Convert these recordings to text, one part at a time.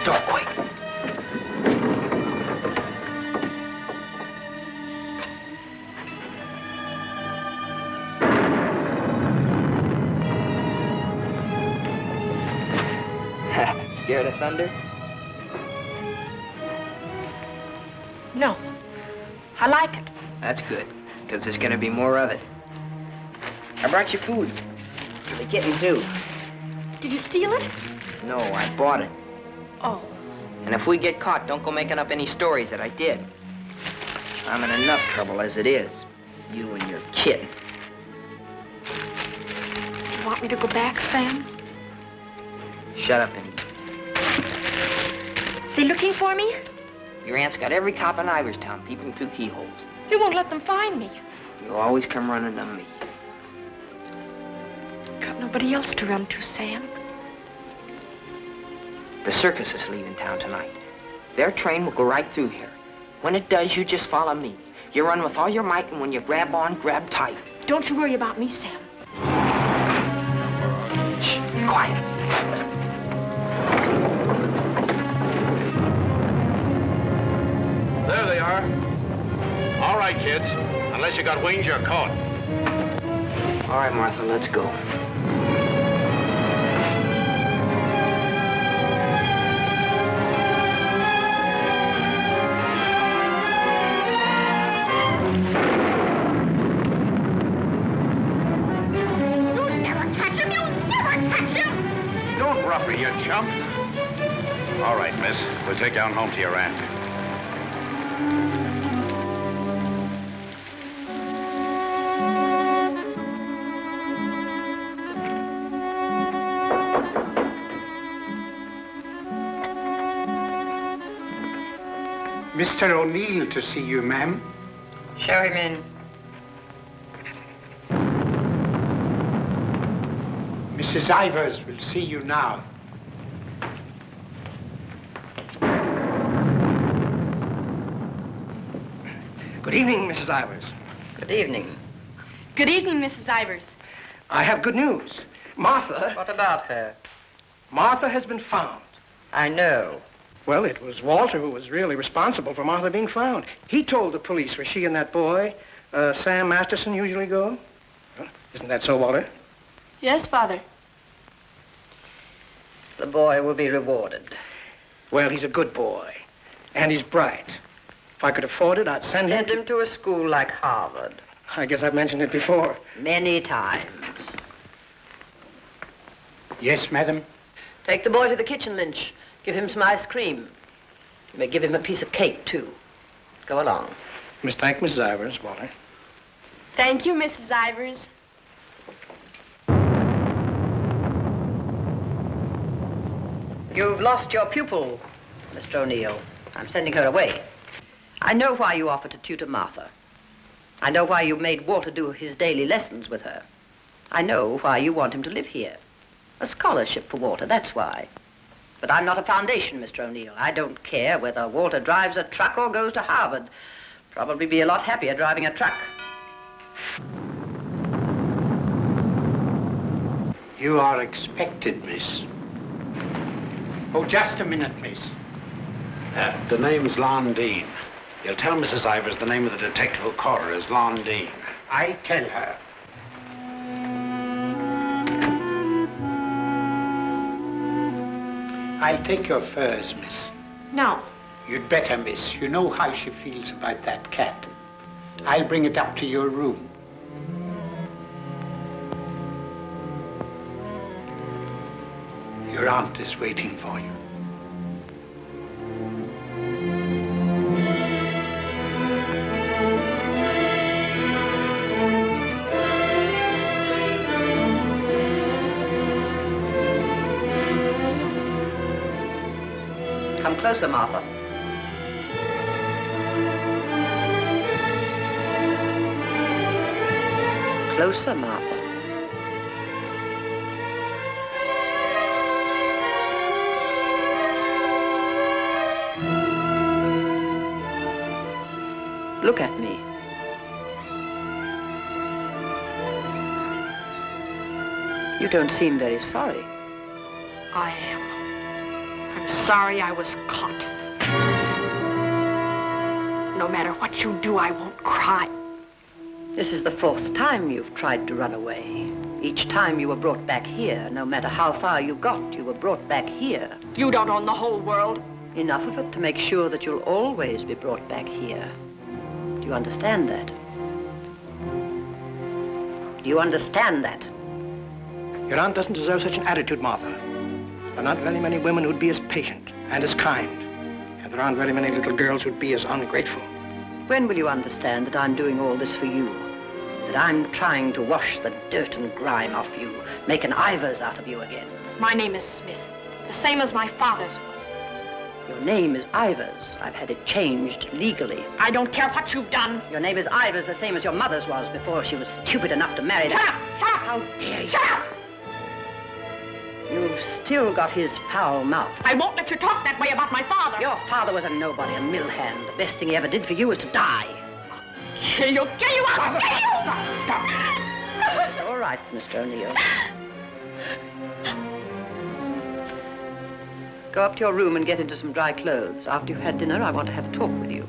door quick. Scared of thunder? No. I like it. That's good, because there's going to be more of it. I brought you food. For the kitten, too. Did you steal it? No, I bought it. Oh. And if we get caught, don't go making up any stories that I did. I'm in enough trouble as it is. You and your kid. You want me to go back, Sam? Shut up and eat. They looking for me? Your aunt's got every cop in Iverstown peeping through keyholes. You won't let them find me. You always come running to me. Got nobody else to run to, Sam. The circus is leaving town tonight. Their train will go right through here. When it does, you just follow me. You run with all your might, and when you grab on, grab tight. Don't you worry about me, Sam. Shh, be quiet. There they are. All right, kids. Unless you got wings, you're caught. All right, Martha, let's go. You'll never catch him! You'll never catch him! Don't rough her, you chump. All right, miss. We'll take you on home to your aunt. Mr. O'Neill to see you, ma'am. Show him in. Mrs. Ivers will see you now. Good evening, Mrs. Ivers. Good evening. Good evening, Mrs. Ivers. I have good news. Martha... What about her? Martha has been found. I know. Well, it was Walter who was really responsible for Martha being found. He told the police where she and that boy, Sam Masterson, usually go. Huh? Isn't that so, Walter? Yes, Father. The boy will be rewarded. Well, he's a good boy. And he's bright. If I could afford it, I'd send him... Send him to a school like Harvard. I guess I've mentioned it before. Many times. Yes, madam. Take the boy to the kitchen, Lynch. Give him some ice cream. You may give him a piece of cake, too. Go along. Thank Mrs. Ivers, Walter. Thank you, Mrs. Ivers. You've lost your pupil, Mr. O'Neill. I'm sending her away. I know why you offered to tutor Martha. I know why you made Walter do his daily lessons with her. I know why you want him to live here. A scholarship for Walter, that's why. But I'm not a foundation, Mr. O'Neill. I don't care whether Walter drives a truck or goes to Harvard. Probably be a lot happier driving a truck. You are expected, miss. Oh, just a minute, miss. The name's Lon Dean. You'll tell Mrs. Ivers the name of the detective who caught her is Lon Dean. I'll tell her. I'll take your furs, miss. No. You'd better, miss. You know how she feels about that cat. I'll bring it up to your room. Your aunt is waiting for you. Come closer, Martha. Closer, Martha. Look at me. You don't seem very sorry. I am. I'm I'm sorry I was caught. No matter what you do, I won't cry. This is the 4th time you've tried to run away. Each time you were brought back here. No matter how far you got, you were brought back here. You don't own the whole world. Enough of it to make sure that you'll always be brought back here. Do you understand that? Do you understand that? Your aunt doesn't deserve such an attitude, Martha. There are not very many women who'd be as patient and as kind. And there aren't very many little girls who'd be as ungrateful. When will you understand that I'm doing all this for you? That I'm trying to wash the dirt and grime off you, make an Ivers out of you again? My name is Smith, the same as my father's was. Your name is Ivers. I've had it changed legally. I don't care what you've done. Your name is Ivers, the same as your mother's was before she was stupid enough to marry that. Shut up! Shut up! How dare you? Shut up! You've still got his foul mouth. I won't let you talk that way about my father. Your father was a nobody, a mill hand. The best thing he ever did for you was to die. Kill you! Kill you! I'll kill you! Stop. It's all right, Mr. O'Neill. Go up to your room and get into some dry clothes. After you've had dinner, I want to have a talk with you.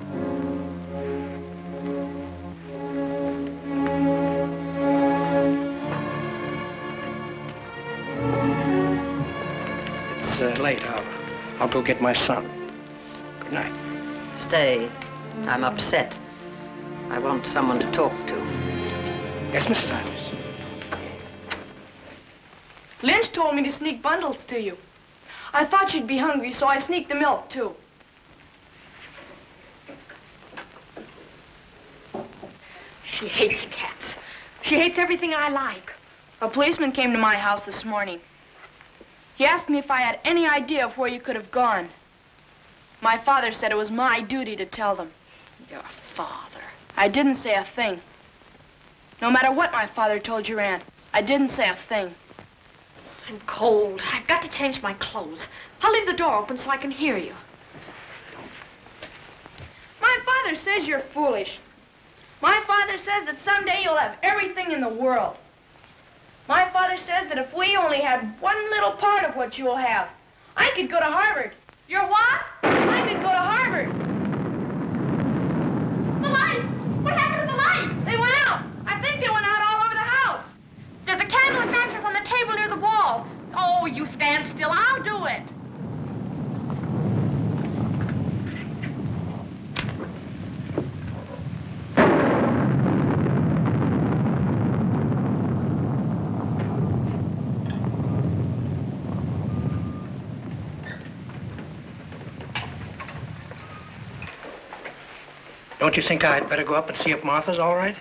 It's late. I'll go get my son. Good night. Stay. I'm upset. I want someone to talk to. Yes, Mrs. Ivers. Lynch told me to sneak bundles to you. I thought you'd be hungry, so I sneaked the milk, too. She hates cats. She hates everything I like. A policeman came to my house this morning. He asked me if I had any idea of where you could have gone. My father said it was my duty to tell them. Your father. I didn't say a thing. No matter what my father told your aunt, I didn't say a thing. I'm cold. I've got to change my clothes. I'll leave the door open so I can hear you. My father says you're foolish. My father says that someday you'll have everything in the world. My father says that if we only had one little part of what you'll have, I could go to Harvard. You're what? I could go to Harvard. The lights! What happened to the lights? They went out. I think they went out all over the house. There's a candle and matches on the table near the wall. Oh, you stand still. I'll do it. Don't you think I'd better go up and see if Martha's all right?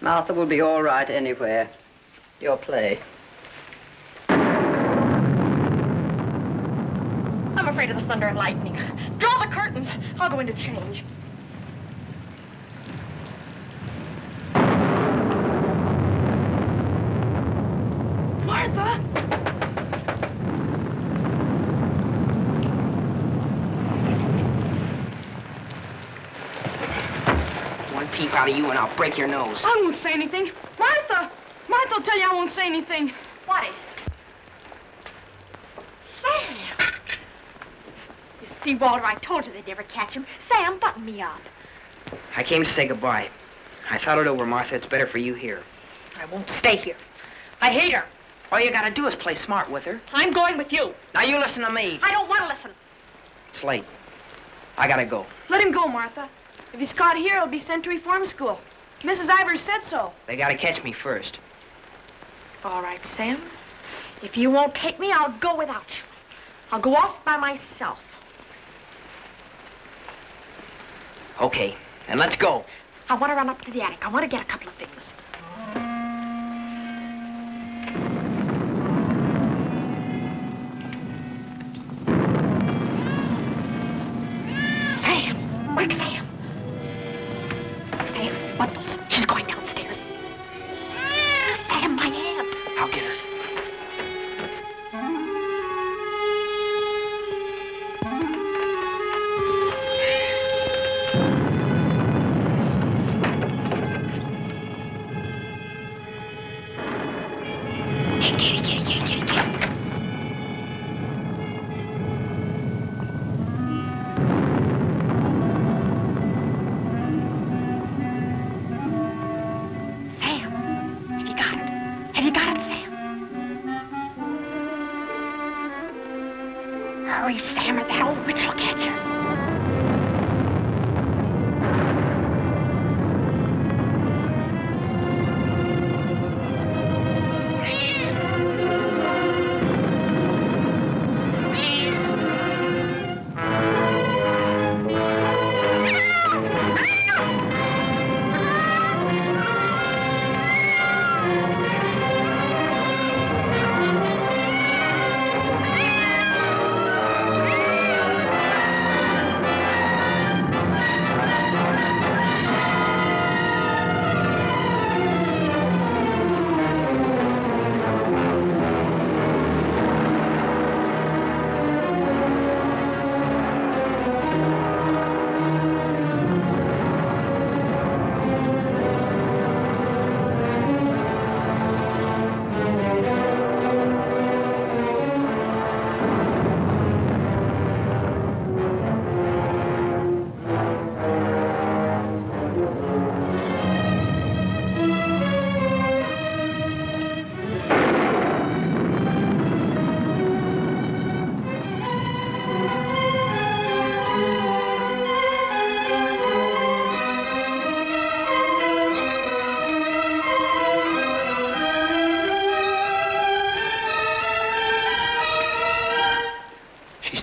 Martha will be all right anywhere. Your play. I'm afraid of the thunder and lightning. Draw the curtains. I'll go in to change. Martha! One peep out of you and I'll break your nose. I won't say anything. Martha! Martha will tell you I won't say anything. What is it? Sam! You see, Walter, I told you they'd never catch him. Sam, button me up. I came to say goodbye. I thought it over, Martha. It's better for you here. I won't stay here. I hate her. All you gotta do is play smart with her. I'm going with you. Now you listen to me. I don't want to listen. It's late. I gotta go. Let him go, Martha. If he's caught here, he'll be sent to reform school. Mrs. Ivers said so. They gotta catch me first. All right, Sam. If you won't take me, I'll go without you. I'll go off by myself. Okay, then let's go. I want to run up to the attic. I want to get a couple of things. Sam! Quick, Sam! Sam, bundles. She's going downstairs. Sam, my aunt. I'll get her. Hurry, Sam, or that old witch will catch us.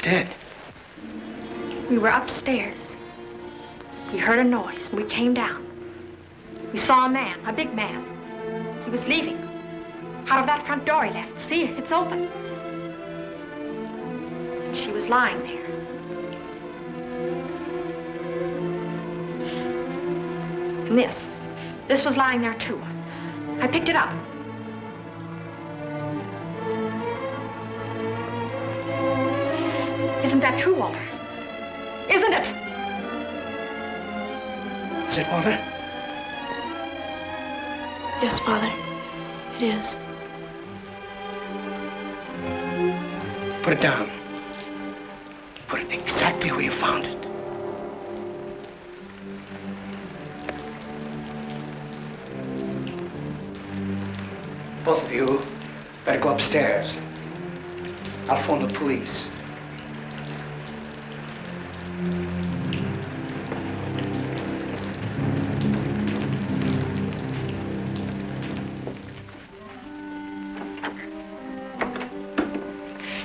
Dead. We were upstairs. We heard a noise, and we came down. We saw a man, a big man. He was leaving. Out of that front door he left. See, it's open. And she was lying there. And this was lying there, too. I picked it up. Isn't that true, Walter? Isn't it? Is it, Walter? Yes, Father. It is. Put it down. Put it exactly where you found it. Both of you better go upstairs. I'll phone the police.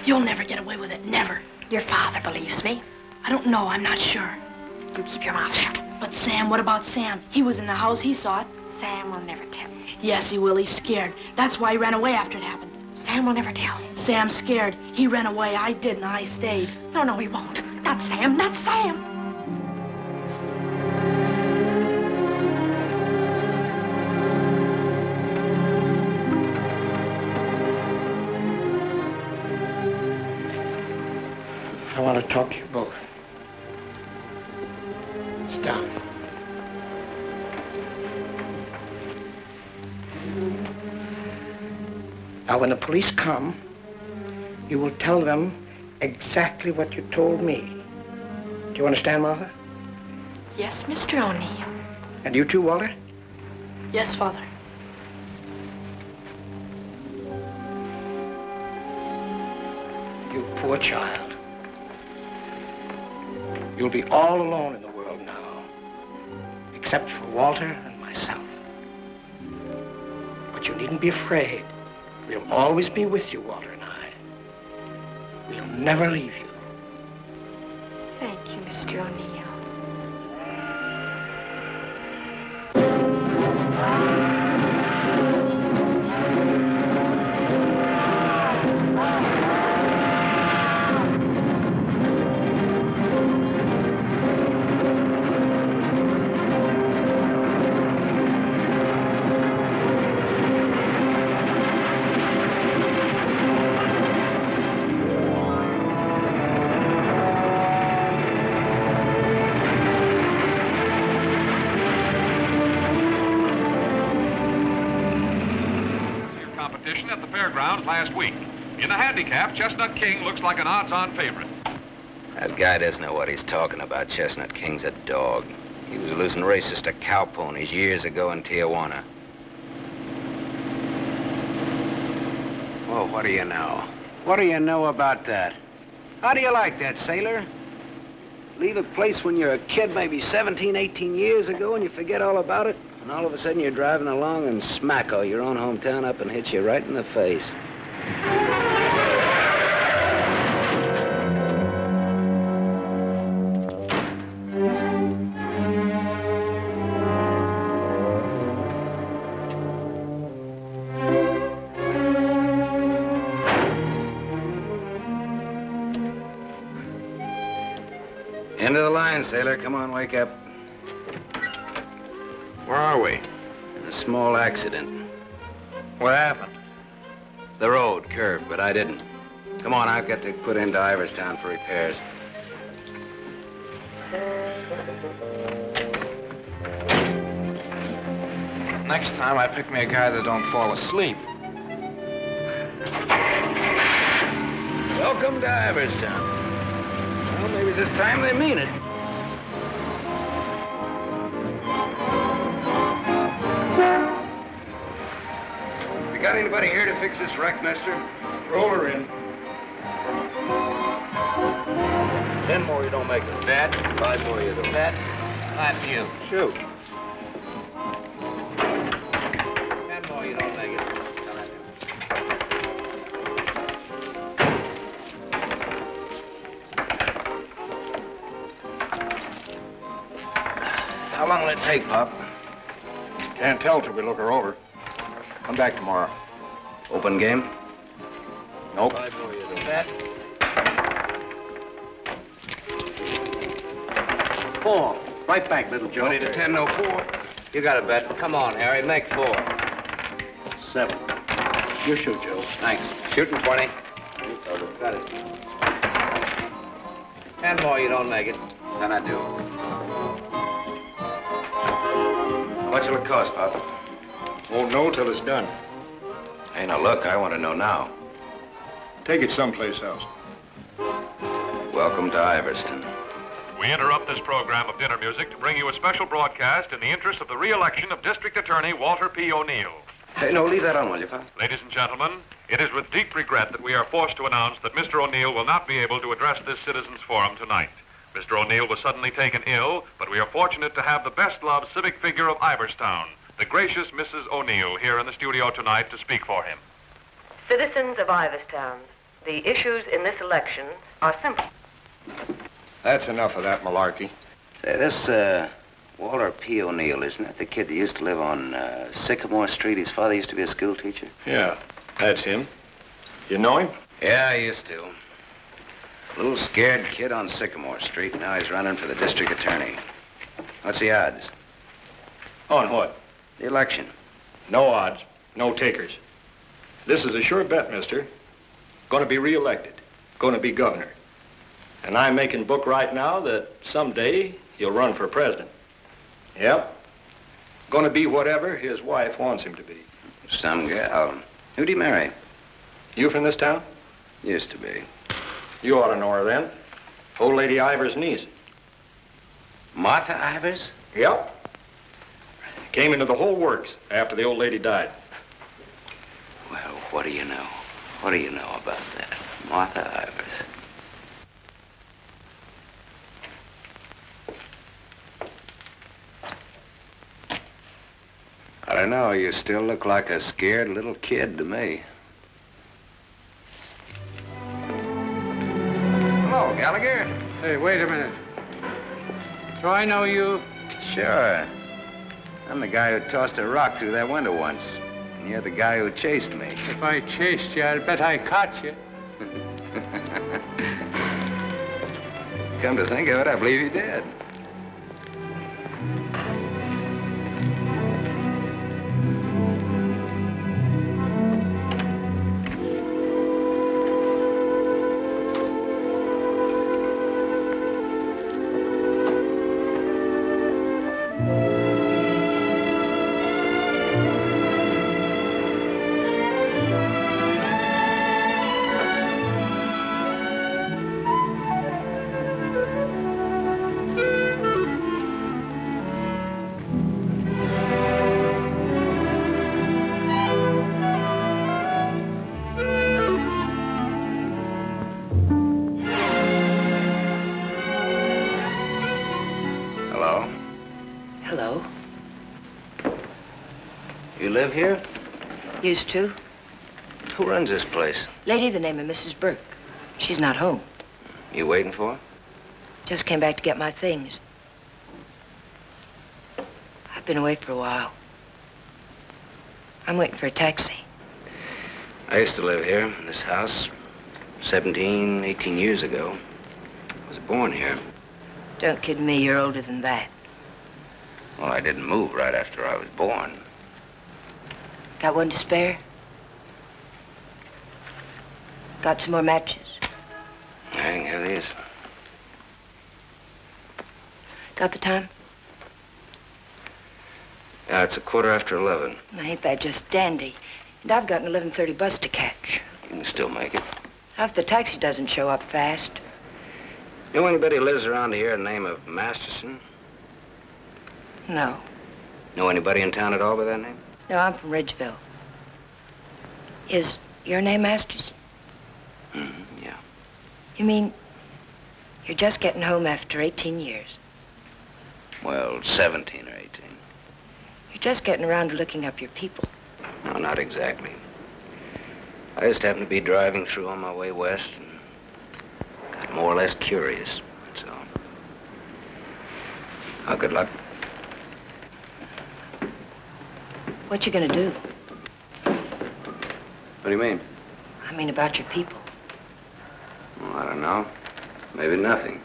You'll never get away with it, never. Your father believes me. I don't know, I'm not sure. You keep your mouth shut. But Sam, what about Sam? He was in the house, he saw it. Sam will never tell. Yes, he will, he's scared. That's why he ran away after it happened. Sam will never tell. Sam's scared. He ran away, I didn't, I stayed. No, he won't. Not Sam, not Sam. I want to talk to you both. Sit down. Now, when the police come, you will tell them exactly what you told me. Do you understand, Martha? Yes, Mr. O'Neill. And you too, Walter? Yes, Father. You poor child. You'll be all alone in the world now, except for Walter and myself. But you needn't be afraid. We'll always be with you, Walter and I. We'll never leave you. Thank you, Mr. O'Neill. At the fairgrounds last week. In the handicap, Chestnut King looks like an odds-on favorite. That guy doesn't know what he's talking about. Chestnut King's a dog. He was losing races to cow ponies years ago in Tijuana. Well, what do you know? What do you know about that? How do you like that, sailor? Leave a place when you're a kid, maybe 17, 18 years ago, and you forget all about it, and all of a sudden you're driving along and smacko, your own hometown up and hits you right in the face. End of the line, sailor. Come on, wake up. Where are we? In a small accident. What happened? The road curved, but I didn't. Come on, I've got to put into Iverstown for repairs. Next time, I pick me a guy that don't fall asleep. Welcome to Iverstown. Well, maybe this time they mean it. We got anybody here to fix this wreck, mister? Roll her in. 10 more, you don't make it. Bet. 5 more, you don't. Bet. Not you. Shoot. 10 more, you don't make it. How long will it take, Pop? Can't tell till we look her over. Come back tomorrow. Open game? Nope. 5 more, you don't. Bet. 4. Right back, little Joe. 20 to 10, no 4. You got a bet. Come on, Harry, make 4. 7. You shoot, Joe. Thanks. Shooting 20. Got it. 10 more, you don't make it. Then I do. How much will it cost, Pop? Won't know till it's done. Hey, now look, I want to know now. Take it someplace else. Welcome to Iverstown. We interrupt this program of dinner music to bring you a special broadcast in the interest of the re-election of District Attorney Walter P. O'Neill. Hey, no, leave that on, will you, Pop? Ladies and gentlemen, it is with deep regret that we are forced to announce that Mr. O'Neill will not be able to address this citizens' forum tonight. Mr. O'Neill was suddenly taken ill, but we are fortunate to have the best-loved civic figure of Iverstown, the gracious Mrs. O'Neill, here in the studio tonight to speak for him. Citizens of Iverstown, the issues in this election are simple. That's enough of that malarkey. Say, this, Walter P. O'Neill, isn't that the kid that used to live on Sycamore Street? His father used to be a school teacher. Yeah, that's him. You know him? Yeah, I used to. Little scared kid on Sycamore Street. Now he's running for the district attorney. What's the odds? On what? The election. No odds. No takers. This is a sure bet, mister. Going to be reelected. Going to be governor. And I'm making book right now that someday he'll run for president. Yep. Going to be whatever his wife wants him to be. Some gal. Who'd he marry? You from this town? Used to be. You ought to know her then. Old Lady Ivers' niece. Martha Ivers? Yep. Came into the whole works after the old lady died. Well, what do you know? What do you know about that? Martha Ivers. I don't know. You still look like a scared little kid to me. Hello, Gallagher. Hey, wait a minute. Do I know you? Sure. I'm the guy who tossed a rock through that window once. And you're the guy who chased me. If I chased you, I'd bet I caught you. Come to think of it, I believe you did. live here? Used to. Who runs this place? Lady, the name of Mrs. Burke. She's not home. You waiting for her? Just came back to get my things. I've been away for a while. I'm waiting for a taxi. I used to live here in this house 17, 18 years ago. I was born here. Don't kid me, you're older than that. Well, I didn't move right after I was born. Got one to spare? Got some more matches? I can have these. Got the time? Yeah, it's 11:15. Now, ain't that just dandy? And I've got an 11:30 bus to catch. You can still make it. If the taxi doesn't show up fast. Know anybody who lives around here the name of Masterson? No. Know anybody in town at all by that name? No, I'm from Ridgeville. Is your name Masterson? Yeah. You mean you're just getting home after 18 years? Well, 17 or 18. You're just getting around to looking up your people. No, not exactly. I just happened to be driving through on my way west and got more or less curious, that's all. Oh, good luck. What you gonna do? What do you mean? I mean about your people. Well, I don't know. Maybe nothing.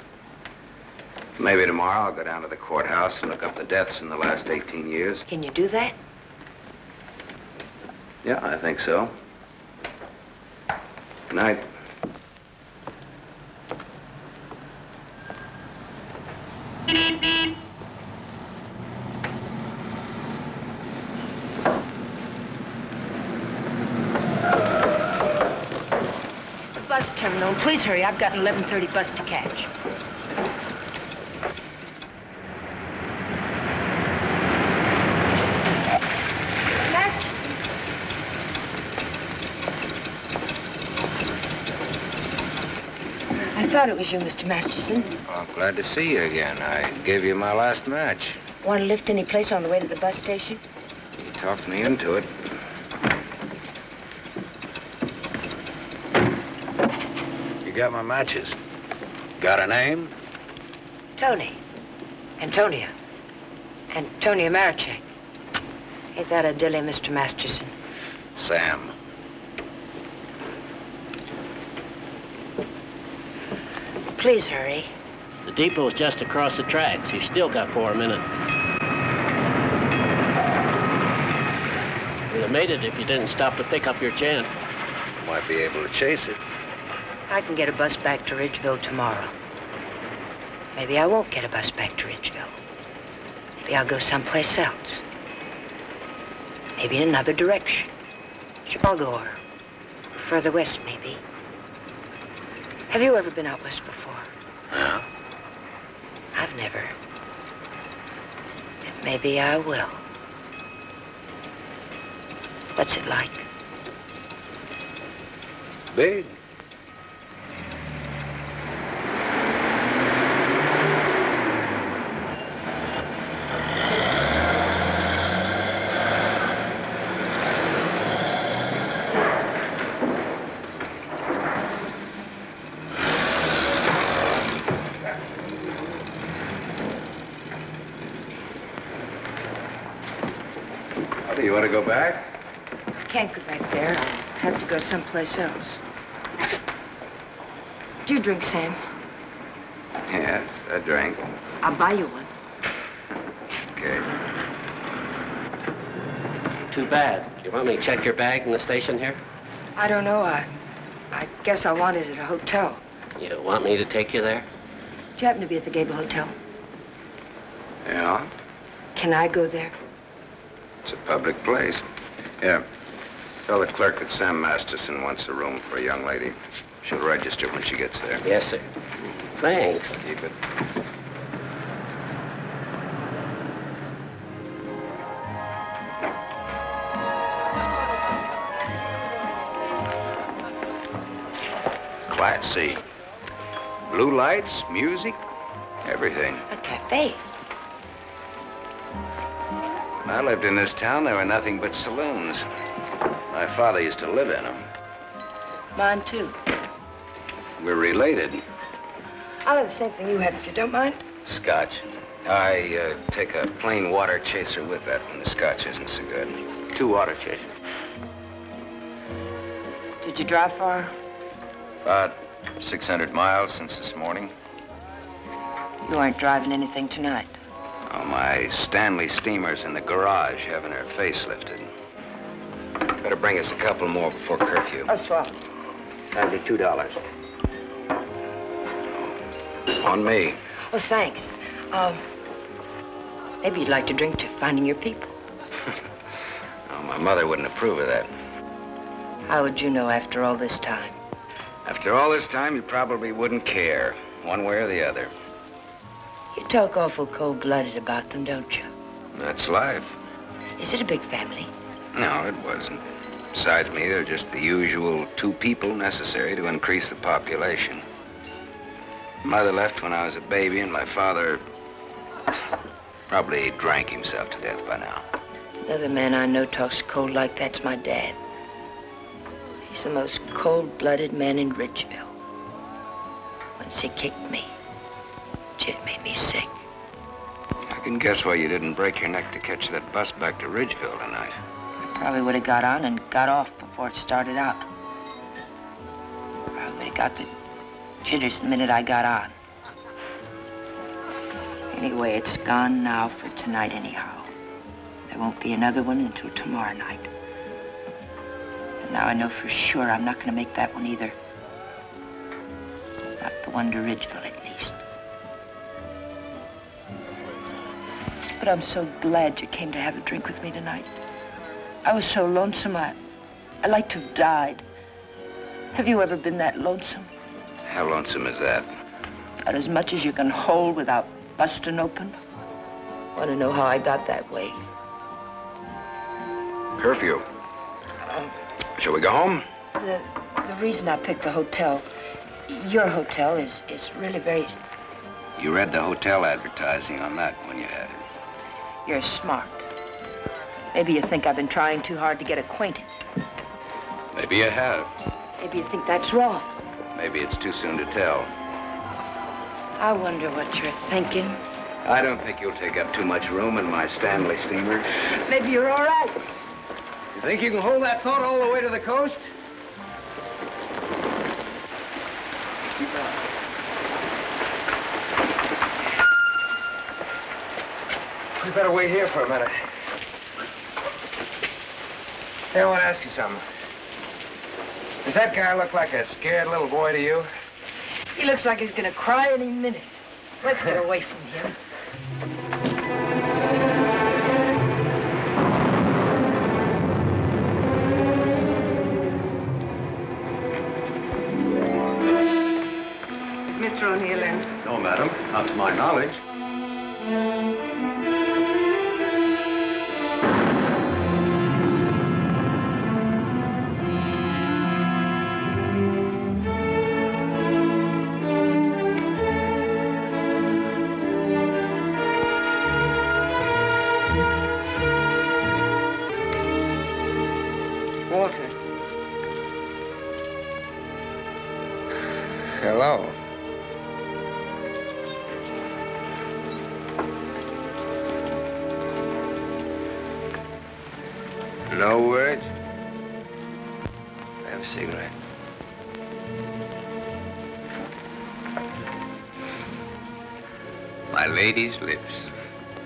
Maybe tomorrow I'll go down to the courthouse and look up the deaths in the last 18 years. Can you do that? Yeah, I think so. Good night. Bus terminal. Please hurry. I've got an 11:30 bus to catch. Masterson. I thought it was you, Mr. Masterson. Well, I'm glad to see you again. I gave you my last match. Want to lift any place on the way to the bus station? You talked me into it. You got my matches. Got a name? Tony. Antonia. Antonia Marichek. Ain't that a dilly, Mr. Masterson? Sam. Please hurry. The depot's just across the tracks. You still got 4 minutes. You'd have made it if you didn't stop to pick up your gent. Might be able to chase it. I can get a bus back to Ridgeville tomorrow. Maybe I won't get a bus back to Ridgeville. Maybe I'll go someplace else. Maybe in another direction. Chicago or further west, maybe. Have you ever been out west before? No. I've never. And maybe I will. What's it like? Big. Do you want to go back? I can't go back there. I'll have to go someplace else. Do you drink, Sam? Yes, I drank. I'll buy you one. Okay. Too bad. You want me to check your bag in the station here? I don't know. I guess I want it at a hotel. You want me to take you there? Do you happen to be at the Gable Hotel? Yeah? Can I go there? It's a public place. Yeah. Tell the clerk that Sam Masterson wants a room for a young lady. She'll register when she gets there. Yes, sir. Thanks. Keep it. Class C. Blue lights, music, everything. A cafe. When I lived in this town, there were nothing but saloons. My father used to live in them. Mine, too. We're related. I'll have the same thing you had, if you don't mind. Scotch. I take a plain water chaser with that when the scotch isn't so good. 2 water chasers. Did you drive far? About 600 miles since this morning. You aren't driving anything tonight. Oh, my Stanley steamer's in the garage having her face lifted. Better bring us a couple more before curfew. Oh, swell. That'll be $2. On me. Oh, thanks. Maybe you'd like to drink to finding your people. Oh, my mother wouldn't approve of that. How would you know after all this time? After all this time, you probably wouldn't care, one way or the other. You talk awful cold-blooded about them, don't you? That's life. Is it a big family? No, it wasn't. Besides me, there are just the usual 2 people necessary to increase the population. Mother left when I was a baby, and my father probably drank himself to death by now. Another man I know talks cold like that's my dad. He's the most cold-blooded man in Ridgeville. Once he kicked me, it made me sick. I can guess why you didn't break your neck to catch that bus back to Ridgeville tonight. I probably would have got on and got off before it started out. Probably would have got the jitters the minute I got on. Anyway, it's gone now for tonight anyhow. There won't be another one until tomorrow night. And now I know for sure I'm not going to make that one either. Not the one to Ridgeville, at least. But I'm so glad you came to have a drink with me tonight. I was so lonesome, I'd like to have died. Have you ever been that lonesome? How lonesome is that? About as much as you can hold without busting open. Want to know how I got that way? Curfew. Shall we go home? The reason I picked the hotel, your hotel, is really very... You read the hotel advertising on that when you had it. You're smart. Maybe you think I've been trying too hard to get acquainted. Maybe you have. Maybe you think that's wrong. Maybe it's too soon to tell. I wonder what you're thinking. I don't think you'll take up too much room in my Stanley steamer. Maybe you're all right. You think you can hold that thought all the way to the coast? We better wait here for a minute. Hey, I want to ask you something. Does that guy look like a scared little boy to you? He looks like he's gonna cry any minute. Let's get away from here. Is Mr. O'Neill in? No, madam, not to my knowledge. Walter. Hello. No words? Have a cigarette. My lady's lips.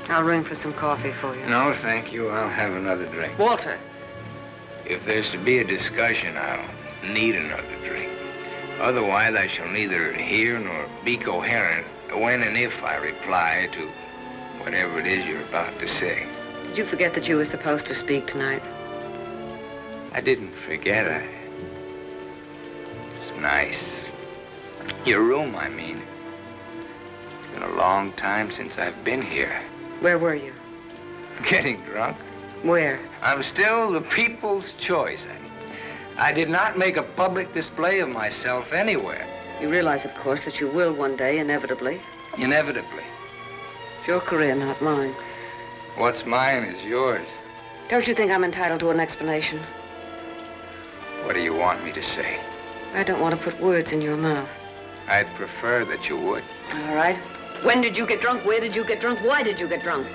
I'll ring for some coffee for you. No, thank you. I'll have another drink. Walter. If there's to be a discussion, I'll need another drink. Otherwise, I shall neither hear nor be coherent when and if I reply to whatever it is you're about to say. Did you forget that you were supposed to speak tonight? I didn't forget. It's nice. Your room, I mean. It's been a long time since I've been here. Where were you? Getting drunk. Where? I'm still the people's choice. I did not make a public display of myself anywhere. You realize, of course, that you will one day, inevitably. Inevitably. It's your career, not mine. What's mine is yours. Don't you think I'm entitled to an explanation? What do you want me to say? I don't want to put words in your mouth. I'd prefer that you would. All right. When did you get drunk? Where did you get drunk? Why did you get drunk?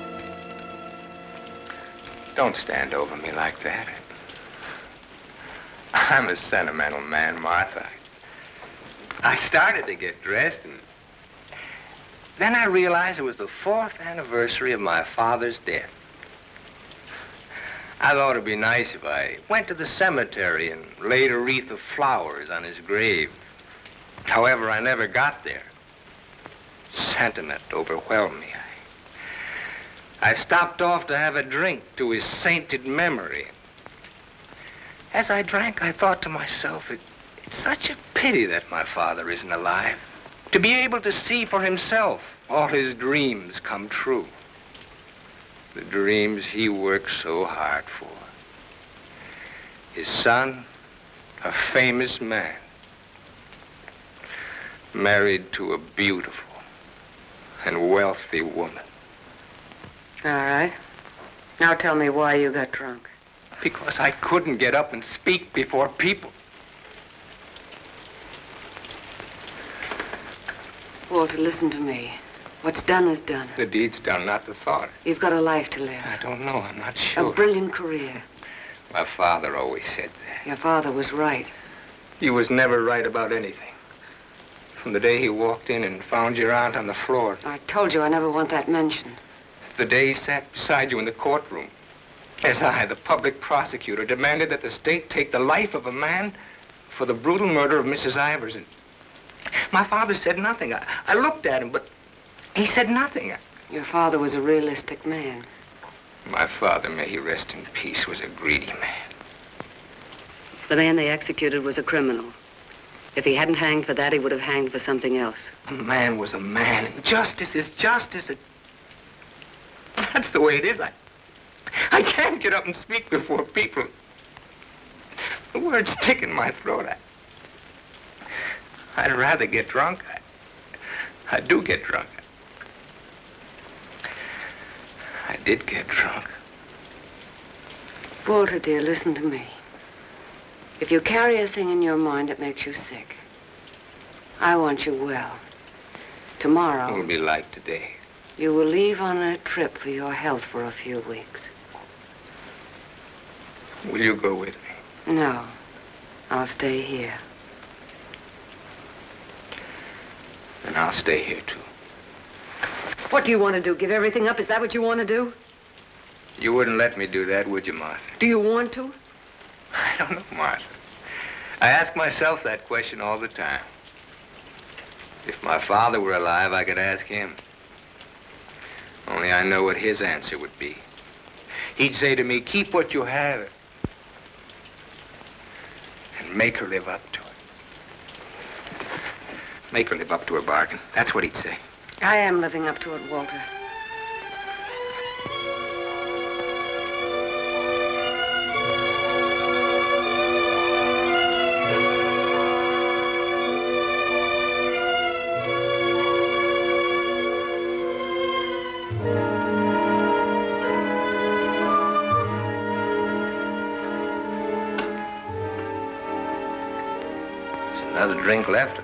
Don't stand over me like that. I'm a sentimental man, Martha. I started to get dressed, and then I realized it was the 4th anniversary of my father's death. I thought it'd be nice if I went to the cemetery and laid a wreath of flowers on his grave. However, I never got there. Sentiment overwhelmed me. I stopped off to have a drink to his sainted memory. As I drank, I thought to myself, it's such a pity that my father isn't alive. To be able to see for himself all his dreams come true. The dreams he worked so hard for. His son, a famous man, married to a beautiful and wealthy woman. All right. Now tell me why you got drunk. Because I couldn't get up and speak before people. Walter, listen to me. What's done is done. The deed's done, not the thought. You've got a life to live. I don't know. I'm not sure. A brilliant career. My father always said that. Your father was right. He was never right about anything. From the day he walked in and found your aunt on the floor. I told you I never want that mentioned. The day he sat beside you in the courtroom. As I, the public prosecutor, demanded that the state take the life of a man for the brutal murder of Mrs. Ivers. And my father said nothing. I looked at him, but he said nothing. Your father was a realistic man. My father, may he rest in peace, was a greedy man. The man they executed was a criminal. If he hadn't hanged for that, he would have hanged for something else. A man was a man, and justice is justice. That's the way it is. I can't get up and speak before people. The words stick in my throat. I'd rather get drunk. I do get drunk. I did get drunk. Walter, dear, listen to me. If you carry a thing in your mind that makes you sick, I want you well. Tomorrow... It'll be like today. You will leave on a trip for your health for a few weeks. Will you go with me? No. I'll stay here. And I'll stay here, too. What do you want to do? Give everything up? Is that what you want to do? You wouldn't let me do that, would you, Martha? Do you want to? I don't know, Martha. I ask myself that question all the time. If my father were alive, I could ask him. Only I know what his answer would be. He'd say to me, keep what you have and make her live up to it. Make her live up to her bargain. That's what he'd say. I am living up to it, Walter. There's another drink left.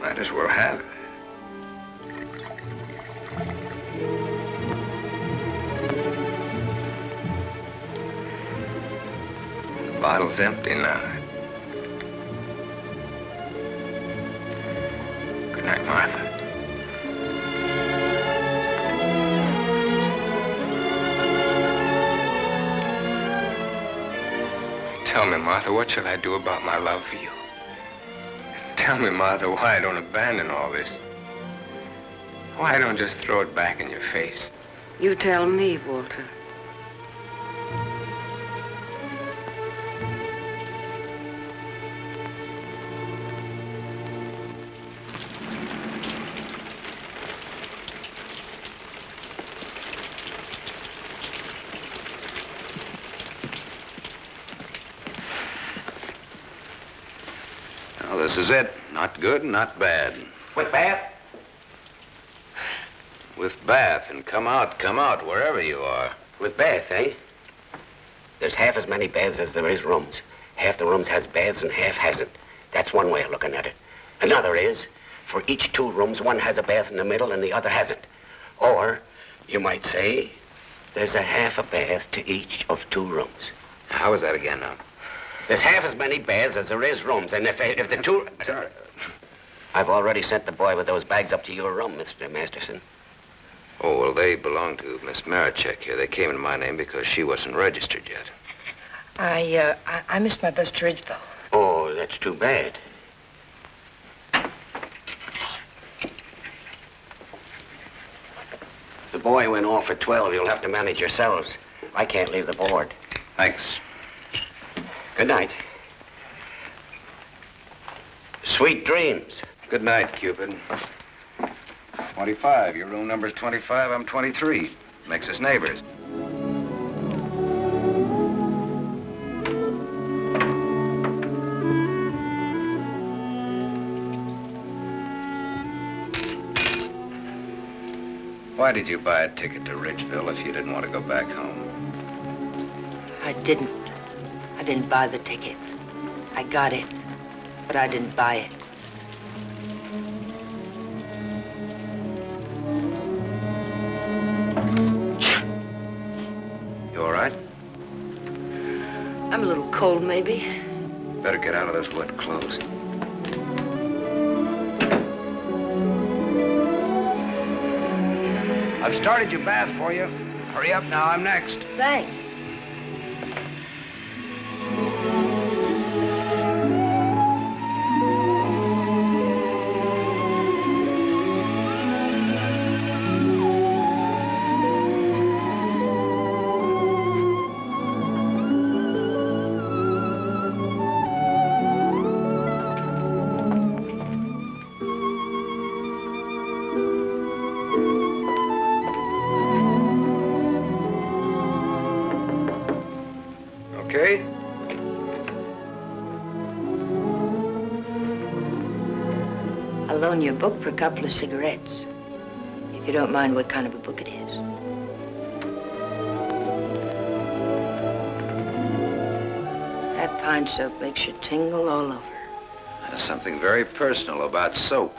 Might as well have it. The bottle's empty now. Good night, Martha. Tell me, Martha, what shall I do about my love for you? Tell me, Martha, why I don't abandon all this. Why I don't just throw it back in your face. You tell me, Walter. Well, this is it. Not good, not bad. What bad? With Beth, and come out, wherever you are. With Beth, eh? There's half as many beds as there is rooms. Half the rooms has beds and half hasn't. That's one way of looking at it. Another is, for each 2 rooms, one has a bath in the middle and the other hasn't. Or, you might say, there's a half a bath to each of 2 rooms. How is that again now? There's half as many baths as there is rooms, and if the 2... Sorry. I've already sent the boy with those bags up to your room, Mr. Masterson. Oh, well, they belong to Miss Marichek here. They came in my name because she wasn't registered yet. I missed my bus to Ridgeville. Oh, that's too bad. The boy went off for 12. You'll have to manage yourselves. I can't leave the board. Thanks. Good night. Sweet dreams. Good night, Cupid. 25. Your room number's 25. I'm 23. Makes us neighbors. Why did you buy a ticket to Ridgeville if you didn't want to go back home? I didn't buy the ticket. I got it, but I didn't buy it. You all right? I'm a little cold, maybe. Better get out of those wet clothes. I've started your bath for you. Hurry up now, I'm next. Thanks. Okay? I'll loan you a book for a couple of cigarettes. If you don't mind what kind of a book it is. That pine soap makes you tingle all over. There's something very personal about soap.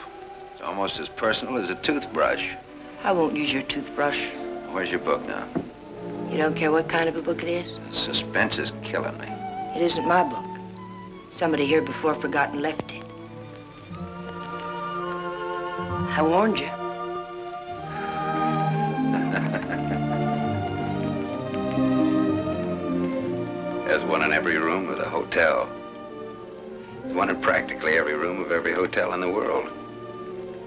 It's almost as personal as a toothbrush. I won't use your toothbrush. Where's your book now? You don't care what kind of a book it is? The suspense is killing me. It isn't my book. Somebody here before forgot and left it. I warned you. There's one in every room of the hotel. There's one in practically every room of every hotel in the world.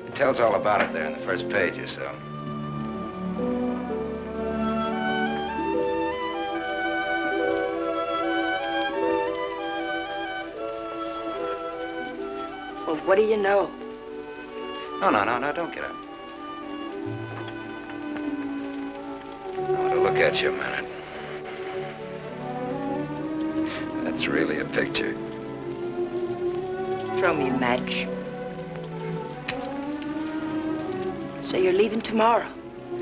It tells all about it there in the first page or so. Well, what do you know? No, don't get up. I want to look at you a minute. That's really a picture. Throw me a match. So you're leaving tomorrow?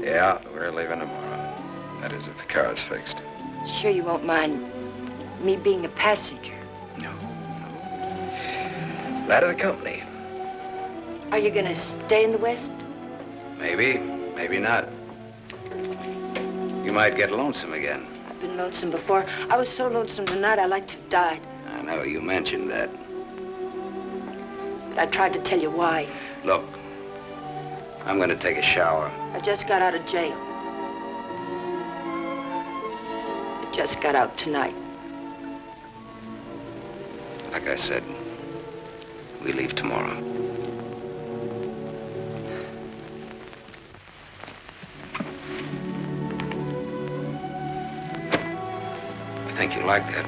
Yeah, we're leaving tomorrow. That is, if the car's fixed. Sure you won't mind me being a passenger? No. Glad of the company. Are you gonna stay in the West? Maybe, maybe not. You might get lonesome again. I've been lonesome before. I was so lonesome tonight I'd like to have died. I know, you mentioned that. But I tried to tell you why. Look, I'm gonna take a shower. I just got out of jail. I just got out tonight. Like I said, we leave tomorrow. I think you like that.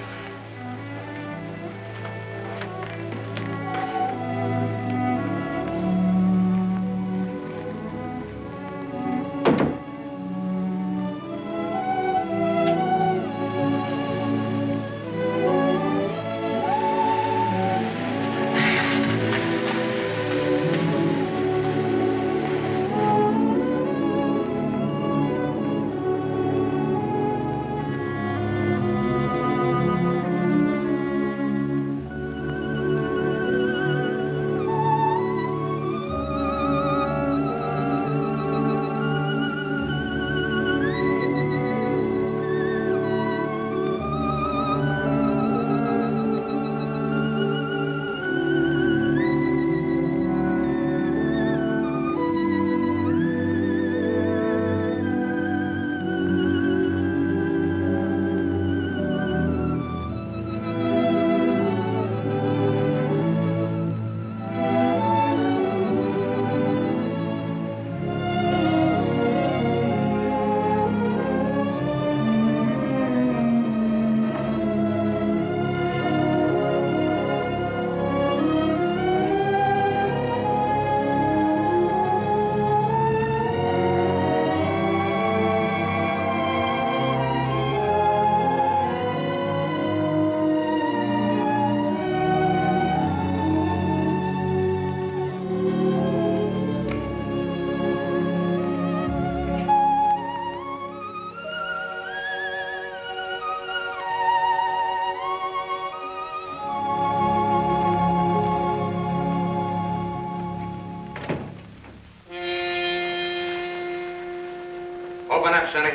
Sonny.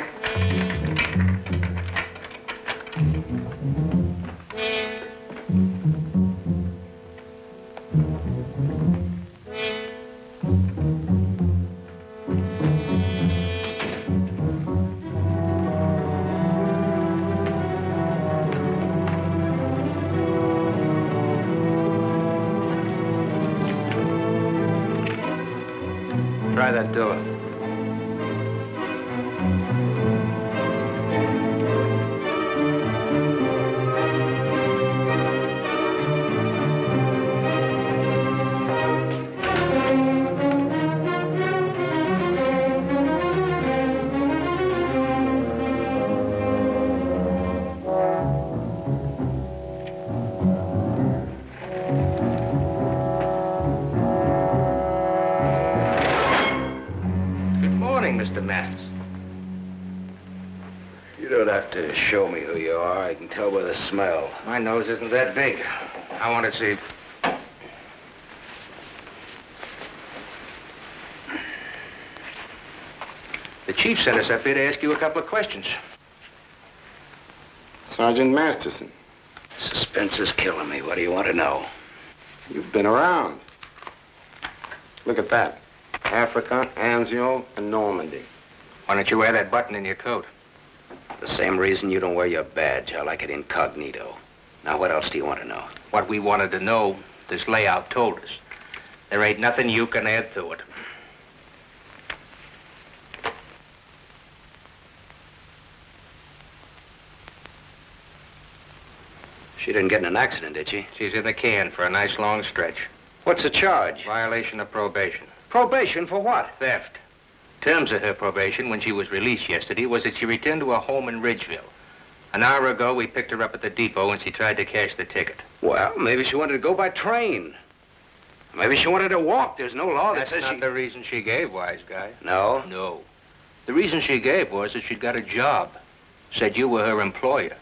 Try that door. Mr. Masters. You don't have to show me who you are. I can tell by the smell. My nose isn't that big. I want to see. The chief sent us up here to ask you a couple of questions. Sergeant Masterson. Suspense is killing me. What do you want to know? You've been around. Look at that. Africa, Anzio, and Normandy. Why don't you wear that button in your coat? The same reason you don't wear your badge. I like it incognito. Now, what else do you want to know? What we wanted to know, this layout told us. There ain't nothing you can add to it. She didn't get in an accident, did she? She's in the can for a nice long stretch. What's the charge? Violation of probation. Probation for what? Theft. Terms of her probation when she was released yesterday was that she returned to her home in Ridgeville. An hour ago, we picked her up at the depot and she tried to cash the ticket. Well, maybe she wanted to go by train. Maybe she wanted to walk. There's no law that says That's not the reason she gave, wise guy. No? No. The reason she gave was that she'd got a job. Said you were her employer.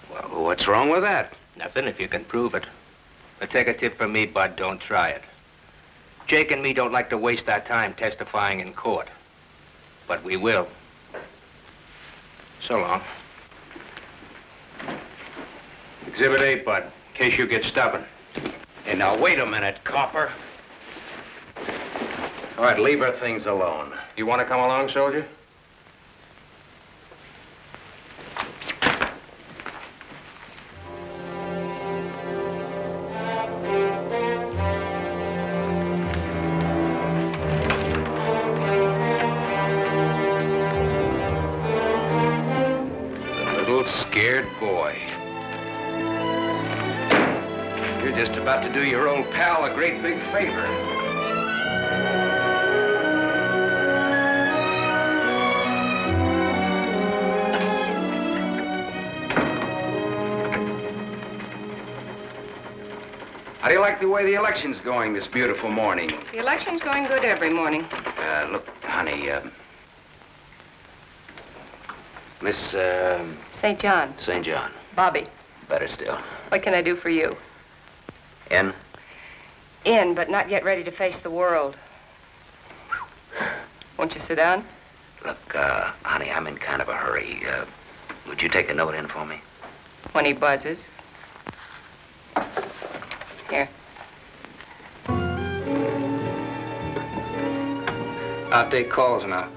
Well, what's wrong with that? Nothing if you can prove it. But take a tip from me, Bud, don't try it. Jake and me don't like to waste our time testifying in court. But we will. So long. Exhibit 8, Bud, in case you get stubborn. Hey, now, wait a minute, copper. All right, leave her things alone. You want to come along, soldier? Scared boy. You're just about to do your old pal a great big favor. How do you like the way the election's going this beautiful morning? The election's going good every morning. Look, honey, Miss, St. John. St. John. Bobby. Better still. What can I do for you? In? In, but not yet ready to face the world. Won't you sit down? Look, honey, I'm in kind of a hurry. Would you take a note in for me? When he buzzes. Here. I'll take calls now.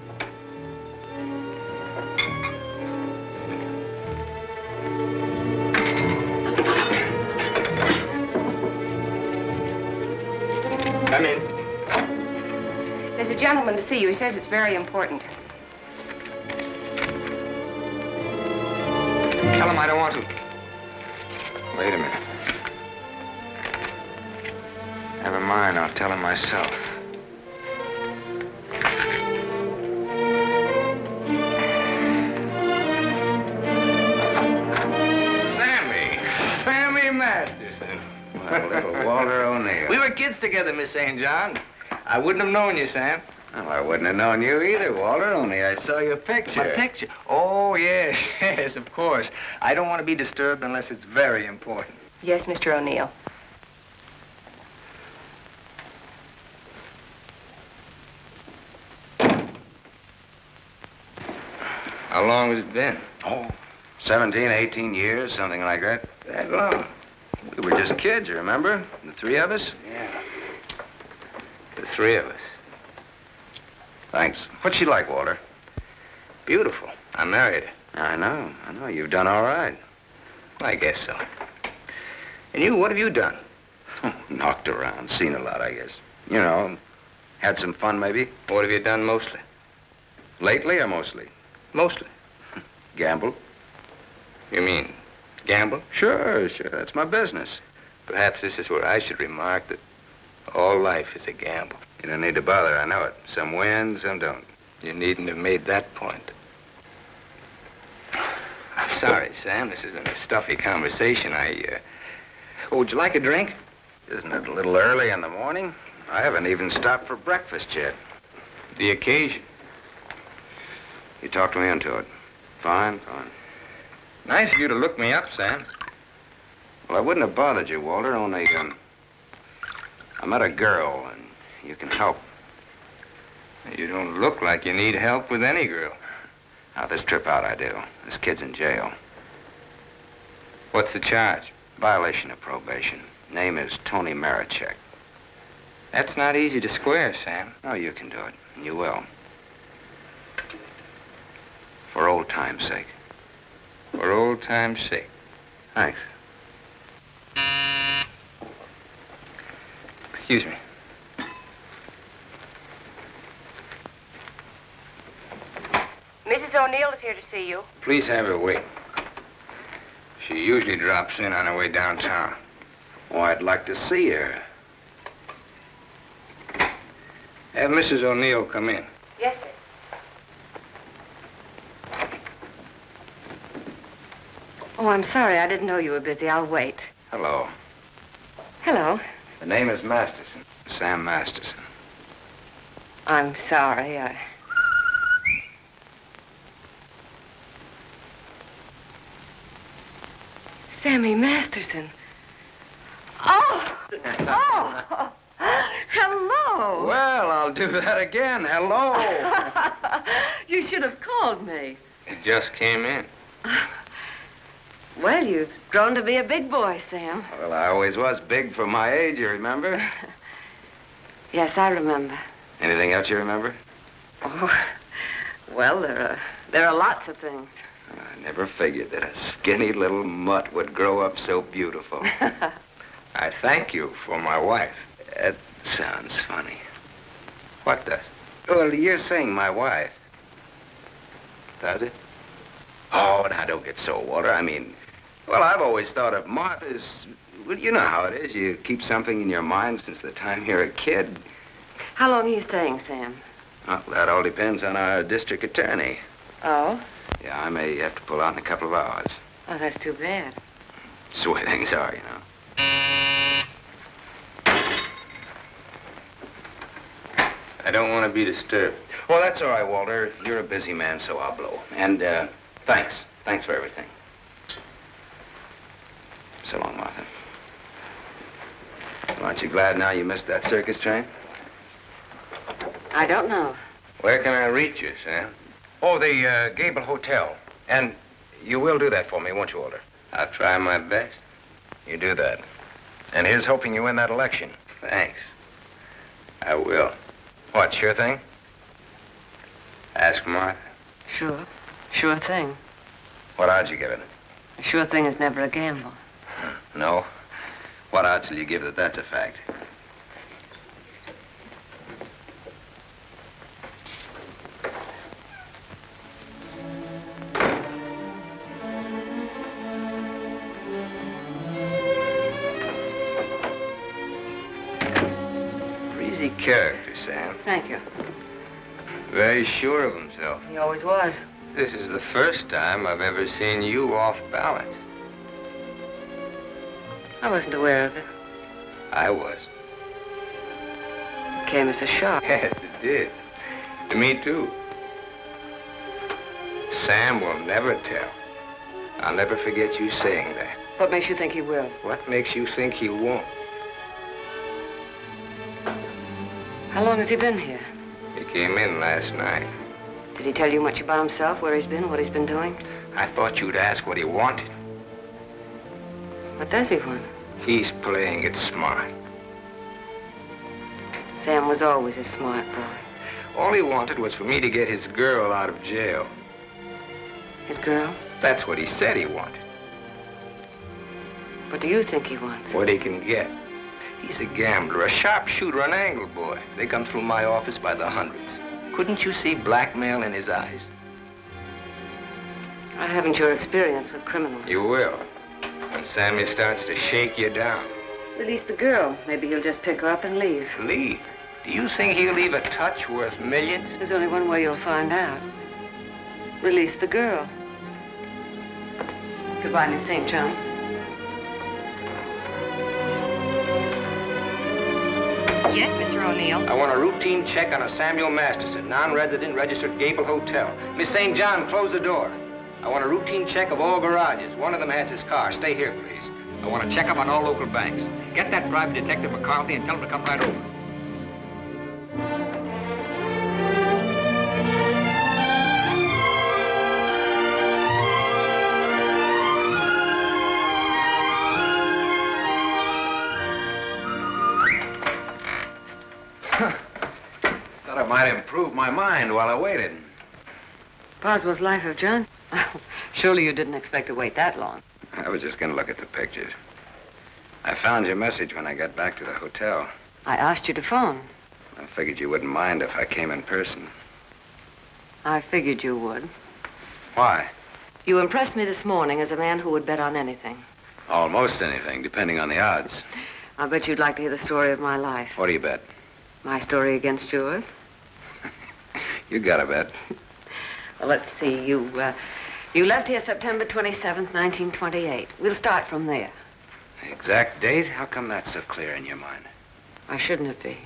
Come in. There's a gentleman to see you. He says it's very important. Tell him I don't want to. Wait a minute. Never mind, I'll tell him myself. Sammy Masterson. Well, little Walter O'Neill. We were kids together, Miss St. John. I wouldn't have known you, Sam. Well, I wouldn't have known you either, Walter, only I saw your picture. My picture? Oh, yes, yes, of course. I don't want to be disturbed unless it's very important. Yes, Mr. O'Neill. How long has it been? Oh, 17, 18 years, something like that. That long? We were just kids, you remember? The three of us? Yeah. The three of us. Thanks. What's she like, Walter? Beautiful. I married her. I know. You've done all right. I guess so. And you, what have you done? Knocked around, seen a lot, I guess. You know, had some fun, maybe. What have you done mostly? Lately or mostly? Mostly. Gamble. You mean gamble? Sure. That's my business. Perhaps this is where I should remark that all life is a gamble. You don't need to bother, I know it. Some win, some don't. You needn't have made that point. I'm sorry, Sam. This has been a stuffy conversation. Oh, would you like a drink? Isn't it a little early in the morning? I haven't even stopped for breakfast yet. The occasion. You talked me into it. Fine. Nice of you to look me up, Sam. Well, I wouldn't have bothered you, Walter, only, I met a girl, and you can help. You don't look like you need help with any girl. Now, this trip out I do. This kid's in jail. What's the charge? Violation of probation. Name is Tony Marichek. That's not easy to square, Sam. Oh, you can do it. And you will. For old time's sake. For old time's sake. Thanks. Excuse me. Mrs. O'Neill is here to see you. Please have her wait. She usually drops in on her way downtown. Oh, I'd like to see her. Have Mrs. O'Neill come in. Yes, sir. Oh, I'm sorry. I didn't know you were busy. I'll wait. Hello. Hello. The name is Masterson. Sam Masterson. I'm sorry. Sammy Masterson. Oh! Hello! Well, I'll do that again. Hello! You should have called me. It just came in. Well, you've grown to be a big boy, Sam. Well, I always was big for my age, you remember? Yes, I remember. Anything else you remember? Oh, well, there are lots of things. I never figured that a skinny little mutt would grow up so beautiful. I thank you for my wife. That sounds funny. What does? Well, you're saying my wife. Does it? Oh, now don't get so, Walter. I mean, well, I've always thought of Martha's... Well, you know how it is. You keep something in your mind since the time you're a kid. How long are you staying, Sam? Well, that all depends on our district attorney. Oh? Yeah, I may have to pull out in a couple of hours. Oh, that's too bad. That's the way things are, you know. I don't want to be disturbed. Well, that's all right, Walter. You're a busy man, so I'll blow. And, thanks. Thanks for everything. So long, Martha. Aren't you glad now you missed that circus train? I don't know. Where can I reach you, Sam? Oh, the Gable Hotel. And you will do that for me, won't you, Walter? I'll try my best. You do that. And here's hoping you win that election. Thanks. I will. What, sure thing? Ask Martha. Sure. Sure thing. What odds you give it? A sure thing is never a gamble. No? What odds will you give that that's a fact? Breezy character, Sam. Thank you. Very sure of himself. He always was. This is the first time I've ever seen you off balance. I wasn't aware of it. I was. It came as a shock. Yes, it did. To me, too. Sam will never tell. I'll never forget you saying that. What makes you think he will? What makes you think he won't? How long has he been here? He came in last night. Did he tell you much about himself, where he's been, what he's been doing? I thought you'd ask what he wanted. What does he want? He's playing it smart. Sam was always a smart boy. All he wanted was for me to get his girl out of jail. His girl? That's what he said he wanted. What do you think he wants? What he can get. He's a gambler, a sharpshooter, an angle boy. They come through my office by the hundreds. Couldn't you see blackmail in his eyes? I haven't your experience with criminals. You will. When Sammy starts to shake you down. Release the girl. Maybe he'll just pick her up and leave. Leave? Do you think he'll leave a touch worth millions? There's only one way you'll find out. Release the girl. Goodbye, Miss St. John. Yes, Mr. O'Neill. I want a routine check on a Samuel Masterson, non-resident, registered Gable Hotel. Miss St. John, close the door. I want a routine check of all garages. One of them has his car. Stay here, please. I want to check up on all local banks. Get that private detective McCarthy and tell him to come right over. Thought I might improve my mind while I waited. Boswell's Life of John? Surely you didn't expect to wait that long. I was just going to look at the pictures. I found your message when I got back to the hotel. I asked you to phone. I figured you wouldn't mind if I came in person. I figured you would. Why? You impressed me this morning as a man who would bet on anything. Almost anything, depending on the odds. I'll bet you'd like to hear the story of my life. What do you bet? My story against yours? You got a bet. Well, let's see. You left here September 27th, 1928. We'll start from there. The exact date? How come that's so clear in your mind? Why shouldn't it be?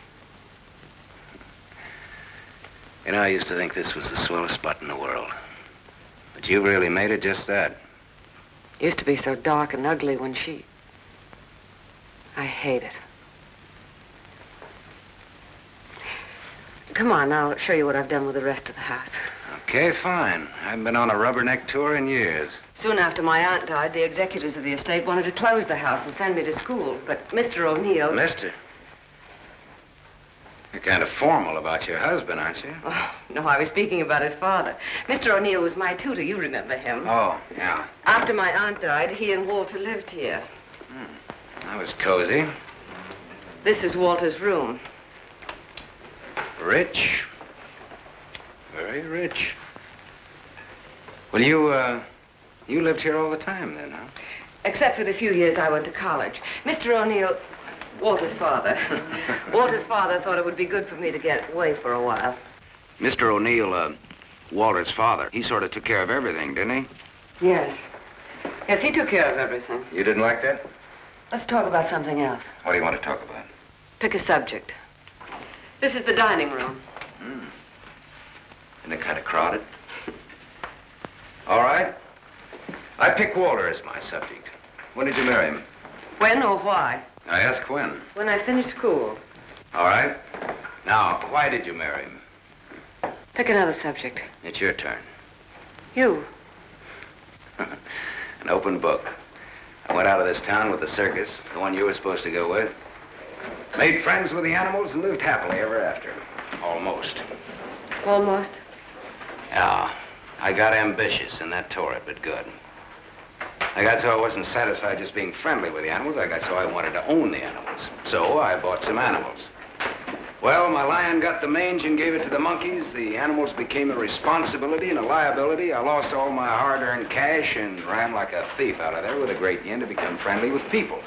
You know, I used to think this was the swellest spot in the world. But you really made it just that. It used to be so dark and ugly when she... I hate it. Come on, I'll show you what I've done with the rest of the house. Okay, fine. I haven't been on a rubberneck tour in years. Soon after my aunt died, the executors of the estate wanted to close the house and send me to school. But Mr. O'Neill... Mister? You're kind of formal about your husband, aren't you? Oh, no, I was speaking about his father. Mr. O'Neill was my tutor. You remember him. Oh, yeah. After my aunt died, he and Walter lived here. That was cozy. This is Walter's room. Rich. Very rich. Well, you lived here all the time then, huh? Except for the few years I went to college. Mr. O'Neill, Walter's father. Walter's father thought it would be good for me to get away for a while. Mr. O'Neill, Walter's father, he sort of took care of everything, didn't he? Yes. Yes, he took care of everything. You didn't like that? Let's talk about something else. What do you want to talk about? Pick a subject. This is the dining room. Isn't it kind of crowded? All right. I pick Walter as my subject. When did you marry him? When or why? I ask when. When I finished school. All right. Now, why did you marry him? Pick another subject. It's your turn. You. An open book. I went out of this town with the circus, the one you were supposed to go with. Made friends with the animals and lived happily ever after. Almost. Almost? Yeah. I got ambitious, and that tore it, but good. I got so I wasn't satisfied just being friendly with the animals. I got so I wanted to own the animals. So I bought some animals. Well, my lion got the mange and gave it to the monkeys. The animals became a responsibility and a liability. I lost all my hard-earned cash and ran like a thief out of there with a great yen to become friendly with people.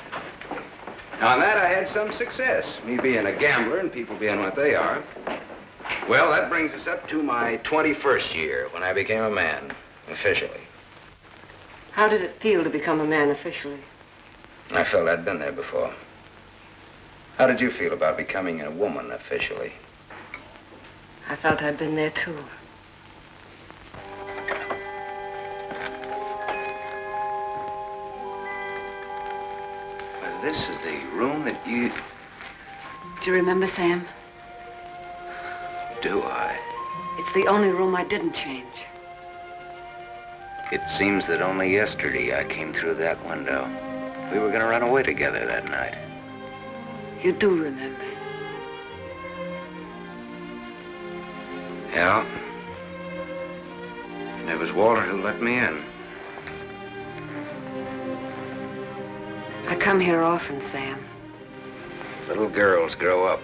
Now, on that, I had some success, me being a gambler and people being what they are. Well, that brings us up to my 21st year, when I became a man, officially. How did it feel to become a man officially? I felt I'd been there before. How did you feel about becoming a woman officially? I felt I'd been there, too. Well, this is the room that you... Do you remember, Sam? Do I? It's the only room I didn't change. It seems that only yesterday I came through that window. We were going to run away together that night. You do remember. Yeah. And it was Walter who let me in. I come here often, Sam. Little girls grow up.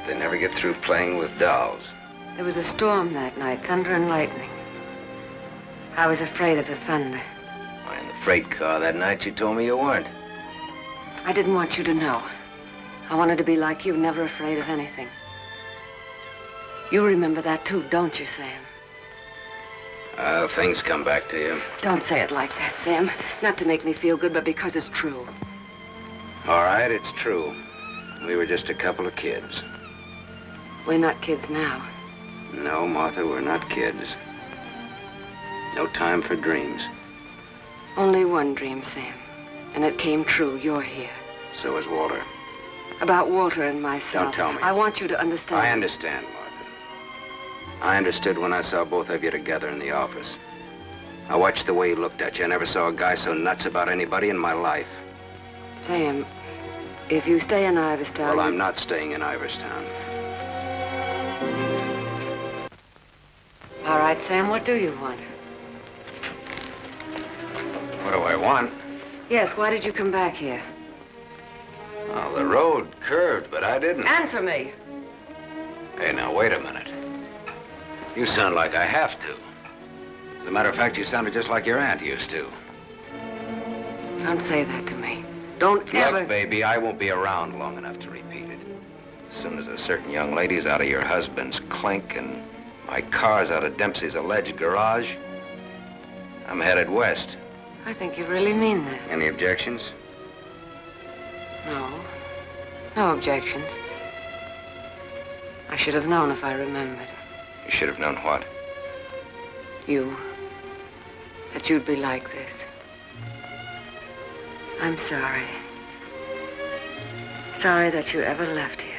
They never get through playing with dolls. There was a storm that night, thunder and lightning. I was afraid of the thunder. Why, in the freight car that night, you told me you weren't. I didn't want you to know. I wanted to be like you, never afraid of anything. You remember that too, don't you, Sam? Things come back to you. Don't say it like that, Sam. Not to make me feel good, but because it's true. All right, it's true. We were just a couple of kids. We're not kids now. No, Martha, we're not kids. No time for dreams. Only one dream, Sam. And it came true. You're here. So is Walter. About Walter and myself. Don't tell me. I want you to understand. I understand, Martha. I understood when I saw both of you together in the office. I watched the way he looked at you. I never saw a guy so nuts about anybody in my life. Sam, if you stay in Iverstown... Well, I'm not staying in Iverstown. All right, Sam, what do you want? What do I want? Yes, why did you come back here? Oh, the road curved, but I didn't. Answer me. Hey, now, wait a minute. You sound like I have to. As a matter of fact, you sounded just like your aunt used to. Don't say that to me. Don't ever... Look, baby, I won't be around long enough to repeat it. As soon as a certain young lady's out of your husband's clink and my car's out of Dempsey's alleged garage, I'm headed west. I think you really mean that. Any objections? No. No objections. I should have known if I remembered. You should have known what? You. That you'd be like this. I'm sorry. Sorry that you ever left here.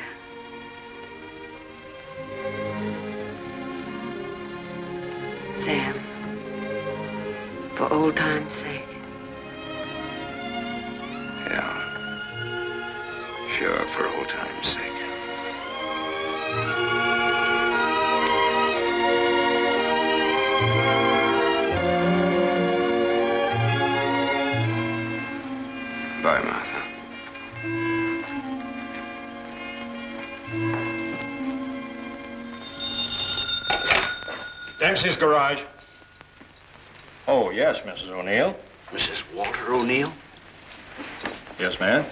Sam, for old time's sake. Yeah. Sure, for old time's sake. Bye, Martha. Dempsey's garage. Oh, yes, Mrs. O'Neill. Mrs. Walter O'Neill? Yes, ma'am.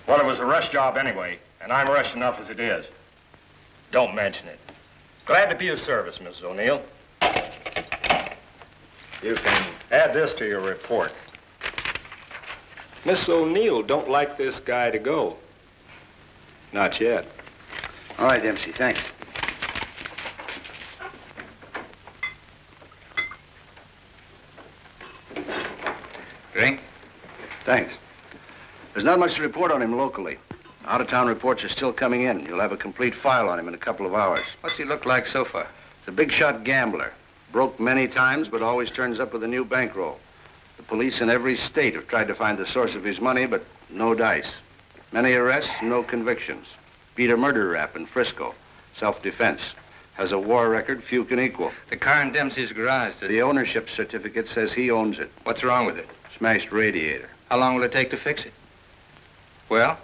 Well, it was a rush job anyway, and I'm rushed enough as it is. Don't mention it. Glad to be of service, Mrs. O'Neill. You can add this to your report. Miss O'Neill don't like this guy to go. Not yet. All right, Dempsey, thanks. Drink? Thanks. There's not much to report on him locally. Out-of-town reports are still coming in. You'll have a complete file on him in a couple of hours. What's he look like so far? He's a big-shot gambler. Broke many times, but always turns up with a new bankroll. The police in every state have tried to find the source of his money, but no dice. Many arrests, no convictions. Beat a murder rap in Frisco. Self-defense. Has a war record few can equal. The car in Dempsey's garage. The ownership certificate says he owns it. What's wrong with it? Smashed radiator. How long will it take to fix it? Well?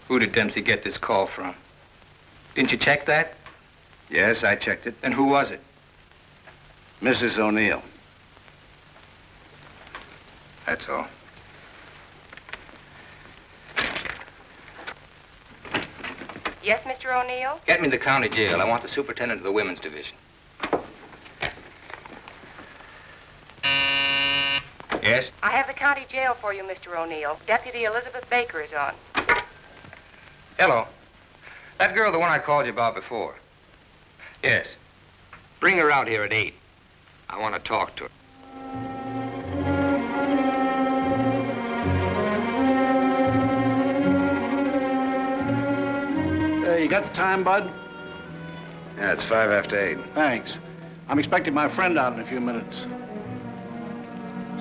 Who did Dempsey get this call from? Didn't you check that? Yes, I checked it. And who was it? Mrs. O'Neill. That's all. Yes, Mr. O'Neill? Get me to the county jail. I want the superintendent of the women's division. Yes? I have the county jail for you, Mr. O'Neill. Deputy Elizabeth Baker is on. Hello. That girl, the one I called you about before. Yes. Bring her out here at 8. I want to talk to her. you got the time, Bud? Yeah, it's 5 after 8. Thanks. I'm expecting my friend out in a few minutes.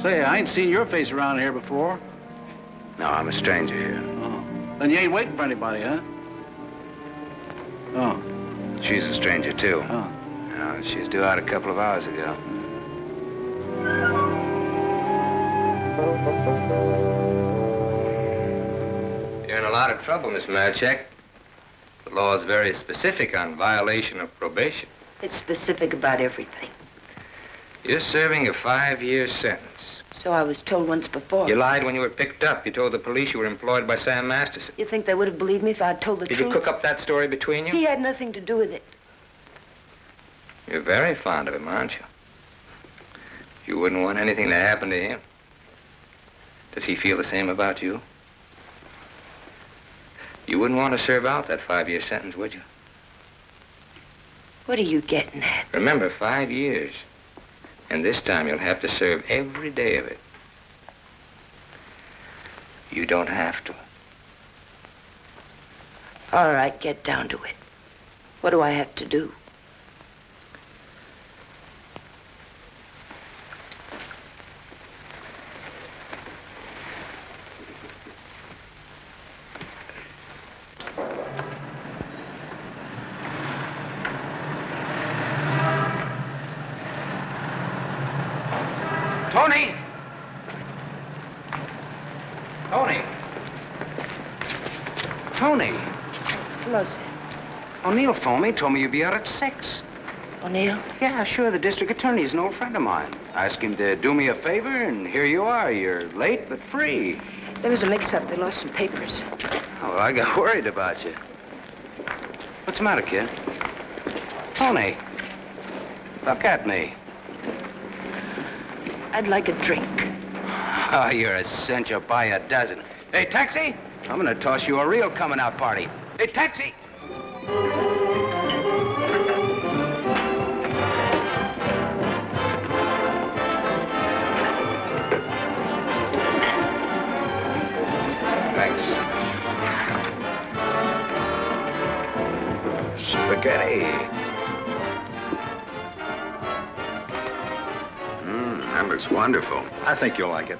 Say, I ain't seen your face around here before. No, I'm a stranger here. Oh. Then you ain't waiting for anybody, huh? Oh. She's a stranger, too. Oh. No, she was due out a couple of hours ago. You're in a lot of trouble, Miss Marchek. The law is very specific on violation of probation. It's specific about everything. You're serving a 5-year sentence. So I was told once before. You lied when you were picked up. You told the police you were employed by Sam Masterson. You think they would have believed me if I'd told the truth? Did you cook up that story between you? He had nothing to do with it. You're very fond of him, aren't you? You wouldn't want anything to happen to him. Does he feel the same about you? You wouldn't want to serve out that 5-year sentence, would you? What are you getting at? Remember, 5 years. And this time you'll have to serve every day of it. You don't have to. All right, get down to it. What do I have to do? Tony! Tony! Tony! Hello, sir. O'Neill phoned me, told me you'd be out at 6. O'Neill? Yeah, sure, the district attorney's an old friend of mine. I asked him to do me a favor, and here you are. You're late, but free. There was a mix-up. They lost some papers. Oh, well, I got worried about you. What's the matter, kid? Tony! Look at me. I'd like a drink. Oh, you're a cinch. You'll buy a dozen. Hey, taxi! I'm gonna toss you a real coming-out party. Hey, taxi! Thanks. Spaghetti. That looks wonderful. I think you'll like it.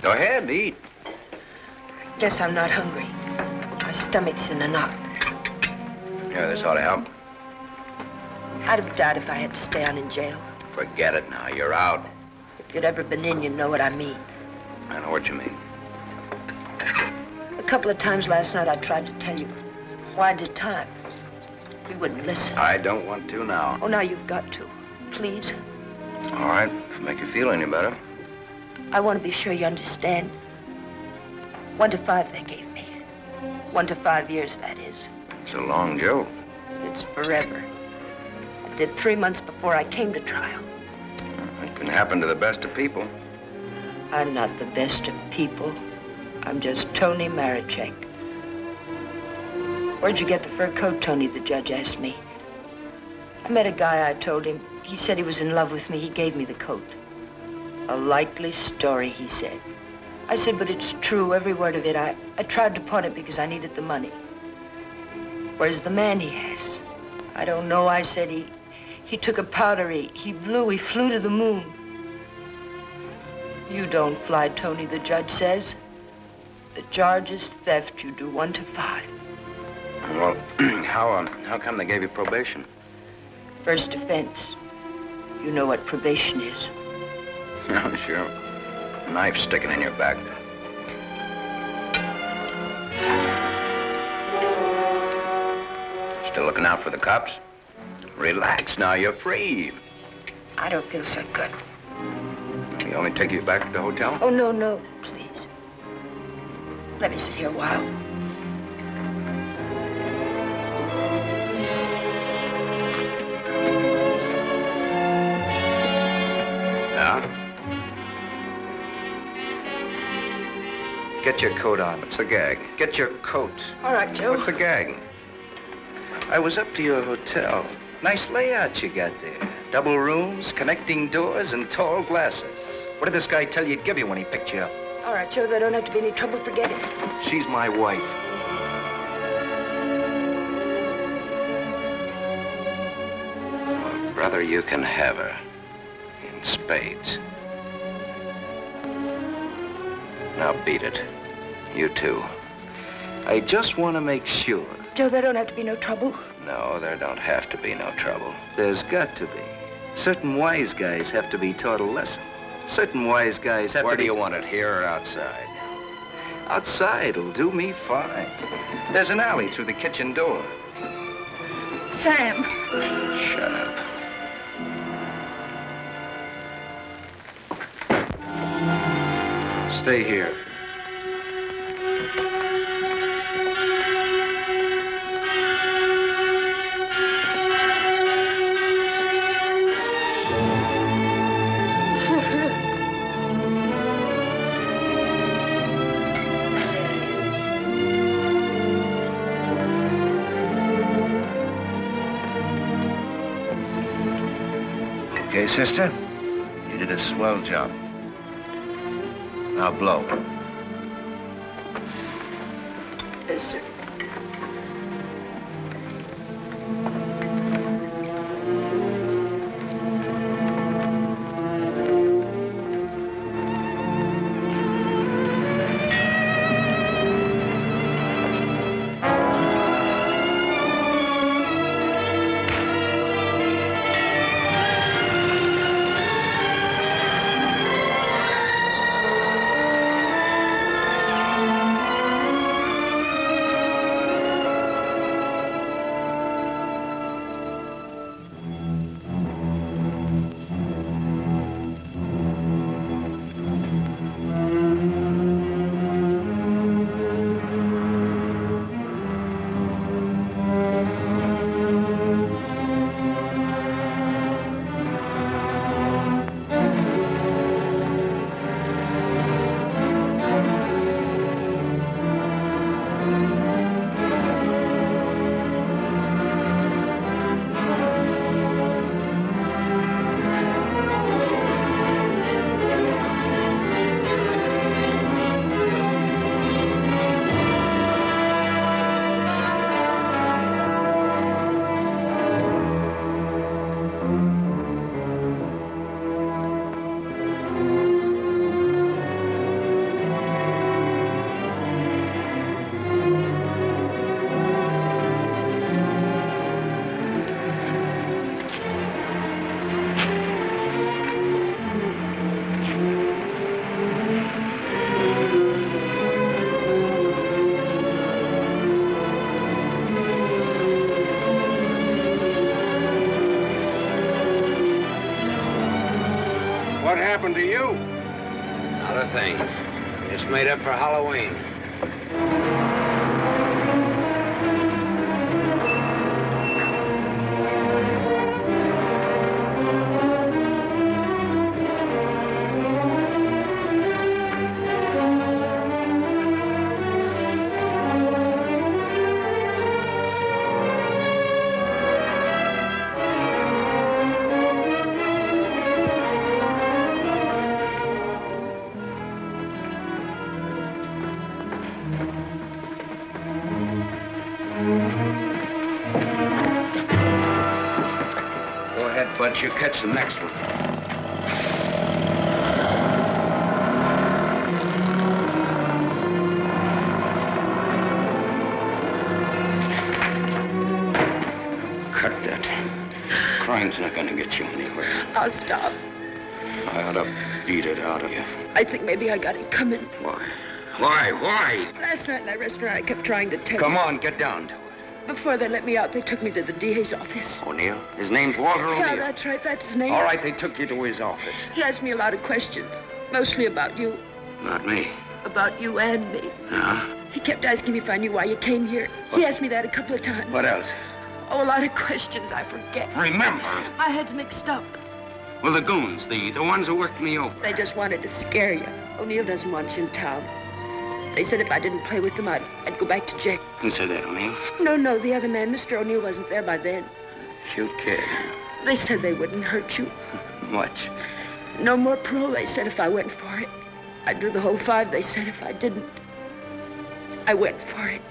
Go ahead, eat. Guess I'm not hungry. My stomach's in a knot. Yeah, this ought to help. I'd have died if I had to stay on in jail. Forget it now. You're out. If you'd ever been in, you'd know what I mean. I know what you mean. A couple of times last night I tried to tell you. Why did time? You wouldn't listen. I don't want to now. Oh, now you've got to. Please. All right, if it make you feel any better. I want to be sure you understand. 1 to 5 they gave me. 1 to 5 years, that is. It's a long joke. It's forever. I did 3 months before I came to trial. It can happen to the best of people. I'm not the best of people. I'm just Tony Marichek. Where'd you get the fur coat, Tony? The judge asked me. I met a guy, I told him. He said he was in love with me. He gave me the coat. A likely story, he said. I said, but it's true, every word of it. I tried to pawn it because I needed the money. Where's the man he has? I don't know, I said. He took a powder, he flew to the moon. You don't fly, Tony, the judge says. The charge is theft. You do 1 to 5. Well, how come they gave you probation? First offense. You know what probation is. Oh, sure. Knife sticking in your back. Still looking out for the cops? Relax now, you're free. I don't feel so good. You want me to take you back to the hotel? Oh, no, please. Let me sit here a while. Get your coat on. What's the gag? Get your coat. All right, Joe. What's the gag? I was up to your hotel. Nice layout you got there. Double rooms, connecting doors, and tall glasses. What did this guy tell you he'd give you when he picked you up? All right, Joe, there don't have to be any trouble. Forget it. She's my wife. Well, brother, you can have her. In spades. Now beat it. You too. I just want to make sure. Joe, there don't have to be no trouble. No, there don't have to be no trouble. There's got to be. Certain wise guys have to be taught a lesson. Certain wise guys have to be... Where do you want it, here or outside? Outside'll do me fine. There's an alley through the kitchen door. Sam. Shut up. Stay here. Okay, sister? You did a swell job. Now blow. Yes, sir. What happened to you? Not a thing. Just made up for Halloween. But you catch the next one. Cut that. Crime's not gonna get you anywhere. I'll stop. I ought to beat it out of you. I think maybe I got it coming. Why? Why? Last night in that restaurant, I kept trying to tell Come on, get down to it. Before they let me out, they took me to the DA's office. O'Neill? His name's Walter O'Neill. Yeah, that's right. That's his name. All right, they took you to his office. He asked me a lot of questions, mostly about you. Not me. About you and me. Huh? He kept asking me if I knew why you came here. What? He asked me that a couple of times. What else? Oh, a lot of questions I forget. Remember. My head's mixed up. Well, the goons, the ones who worked me over. They just wanted to scare you. O'Neill doesn't want you in town. They said if I didn't play with them, I'd go back to jail. Who said that, O'Neill? No, the other man. Mr. O'Neill wasn't there by then. Cute kid. They said they wouldn't hurt you. Much. No more parole, they said, if I went for it. I'd do the whole 5 they said if I didn't. I went for it.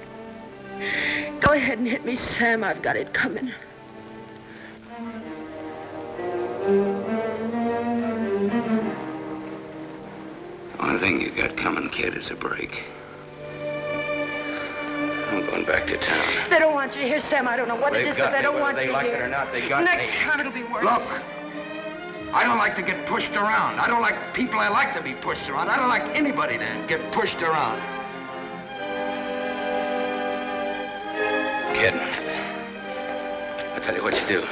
Go ahead and hit me, Sam. I've got it coming. Only thing you got coming, kid, is a break. I'm going back to town. They don't want you here, Sam. I don't know what it is, but they don't want you here. Whether they like it or not, they got me. Next time it'll be worse. Look, I don't like to get pushed around. I don't like people I like to be pushed around. I don't like anybody to get pushed around. Kid, I'll tell you what you do.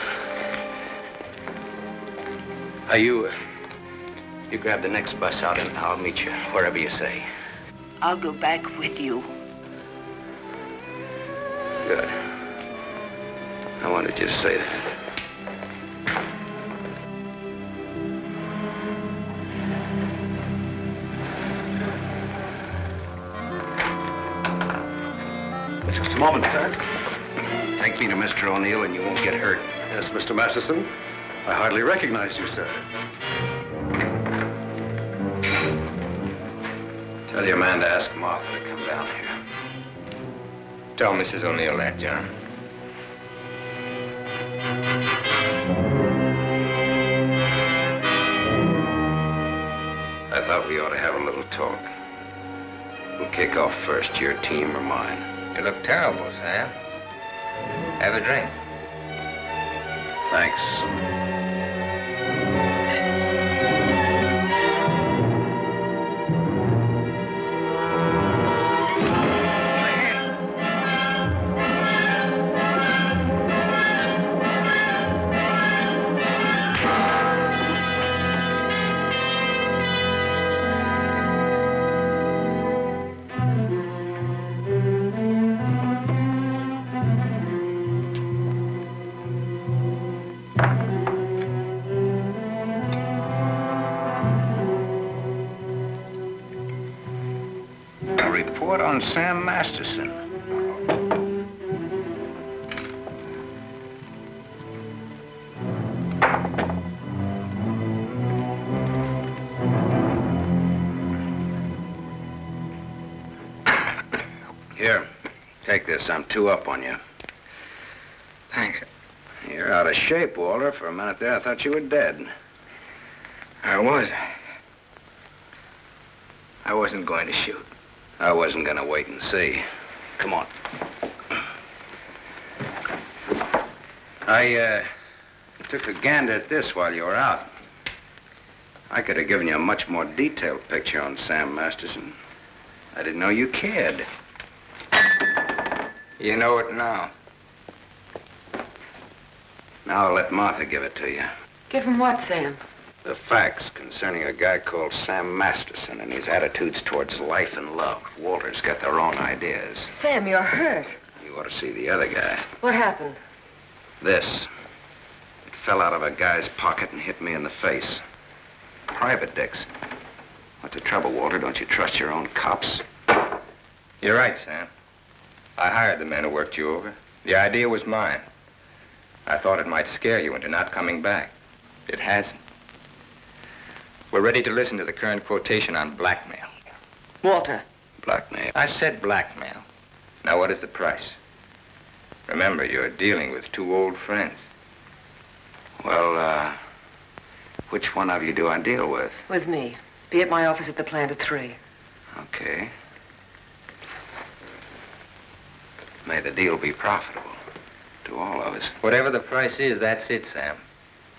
You grab the next bus out and I'll meet you wherever you say. I'll go back with you. Good. I wanted you to say that. Just a moment, sir. Take me to Mr. O'Neill and you won't get hurt. Yes, Mr. Masterson. I hardly recognize you, sir. Tell your man to ask Martha to come down here. Tell Mrs. O'Neill that, John. I thought we ought to have a little talk. We'll kick off first, your team or mine. You look terrible, Sam. Have a drink. Thanks. On Sam Masterson. Here, take this. I'm 2 up on you. Thanks. You're out of shape, Walter. For a minute there, I thought you were dead. I was. I wasn't going to shoot. I wasn't gonna wait and see. Come on. I took a gander at this while you were out. I could have given you a much more detailed picture on Sam Masterson. I didn't know you cared. You know it now. Now I'll let Martha give it to you. Give him what, Sam? The facts concerning a guy called Sam Masterson and his attitudes towards life and love. Walter's got their own ideas. Sam, you're hurt. You ought to see the other guy. What happened? This. It fell out of a guy's pocket and hit me in the face. Private dicks. What's the trouble, Walter? Don't you trust your own cops? You're right, Sam. I hired the men who worked you over. The idea was mine. I thought it might scare you into not coming back. It hasn't. We're ready to listen to the current quotation on blackmail. Walter. Blackmail? I said blackmail. Now, what is the price? Remember, you're dealing with 2 old friends. Well, which one of you do I deal with? With me. Be at my office at the plant at 3. Okay. May the deal be profitable to all of us. Whatever the price is, that's it, Sam.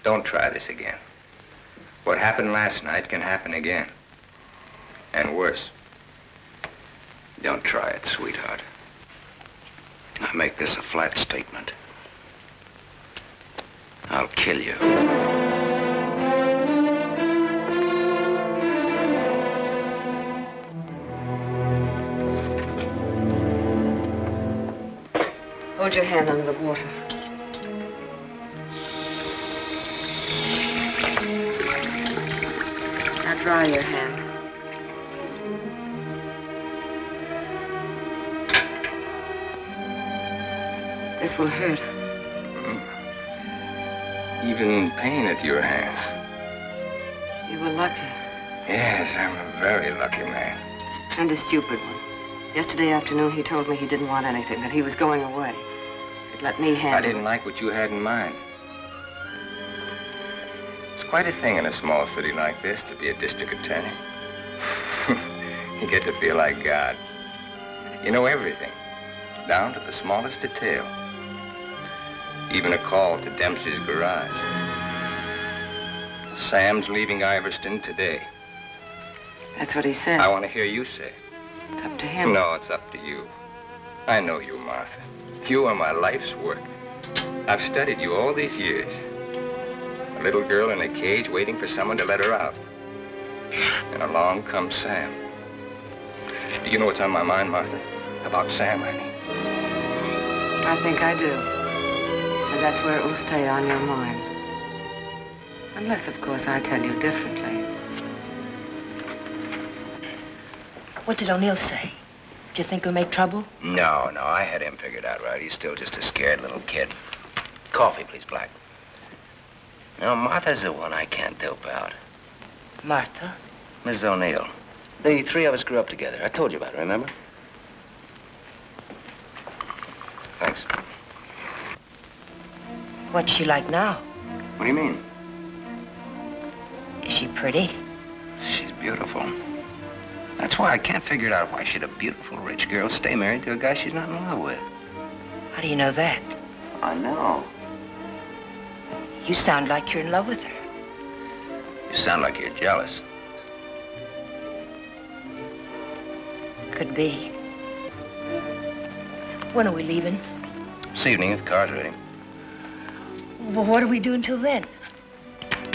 Don't try this again. What happened last night can happen again. And worse. Don't try it, sweetheart. I make this a flat statement. I'll kill you. Hold your hand under the water. Now dry your hand. This will hurt. Even in pain at your hands. You were lucky. Yes, I'm a very lucky man. And a stupid one. Yesterday afternoon, he told me he didn't want anything, that he was going away. He'd let me handle it. I didn't like what you had in mind. It's quite a thing in a small city like this to be a district attorney. You get to feel like God. You know everything, down to the smallest detail. Even a call to Dempsey's garage. Sam's leaving Iverston today. That's what he said. I want to hear you say it. It's up to him. No, it's up to you. I know you, Martha. You are my life's work. I've studied you all these years. A little girl in a cage waiting for someone to let her out. And along comes Sam. Do you know what's on my mind, Martha? About Sam, I mean. I think I do. And that's where it will stay on your mind. Unless, of course, I tell you differently. What did O'Neill say? Do you think he'll make trouble? No, I had him figured out right. He's still just a scared little kid. Coffee, please, Black. No, Martha's the one I can't dope out. Martha? Mrs. O'Neill. The three of us grew up together. I told you about her, remember? Thanks. What's she like now? What do you mean? Is she pretty? She's beautiful. That's why I can't figure it out why should a beautiful rich girl stay married to a guy she's not in love with. How do you know that? I know. You sound like you're in love with her. You sound like you're jealous. Could be. When are we leaving? This evening, if the car's ready. Well, what do we do until then?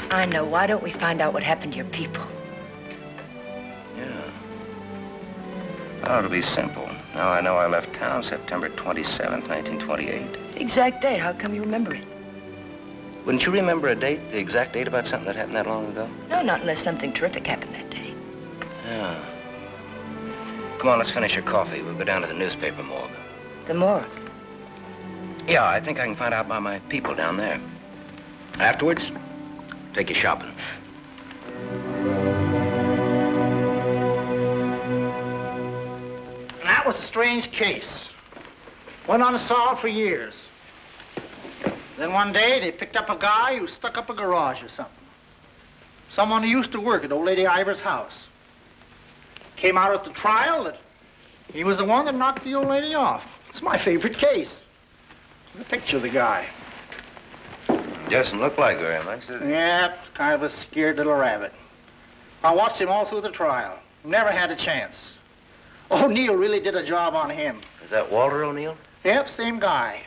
I know. Why don't we find out what happened to your people? Yeah. Oh, it'll be simple. Now I know I left town September 27th, 1928. The exact date. How come you remember it? Wouldn't you remember a date, the exact date about something that happened that long ago? No, not unless something terrific happened that day. Yeah. Come on, let's finish your coffee. We'll go down to the newspaper morgue. The morgue? Yeah, I think I can find out about my people down there. Afterwards, take you shopping. That was a strange case. Went unsolved for years. Then one day, they picked up a guy who stuck up a garage or something. Someone who used to work at old lady Ivers' house. Came out at the trial that he was the one that knocked the old lady off. It's my favorite case. There's a picture of the guy. Doesn't look like very much, does it? Yeah, kind of a scared little rabbit. I watched him all through the trial. Never had a chance. O'Neill really did a job on him. Is that Walter O'Neill? Yep, same guy.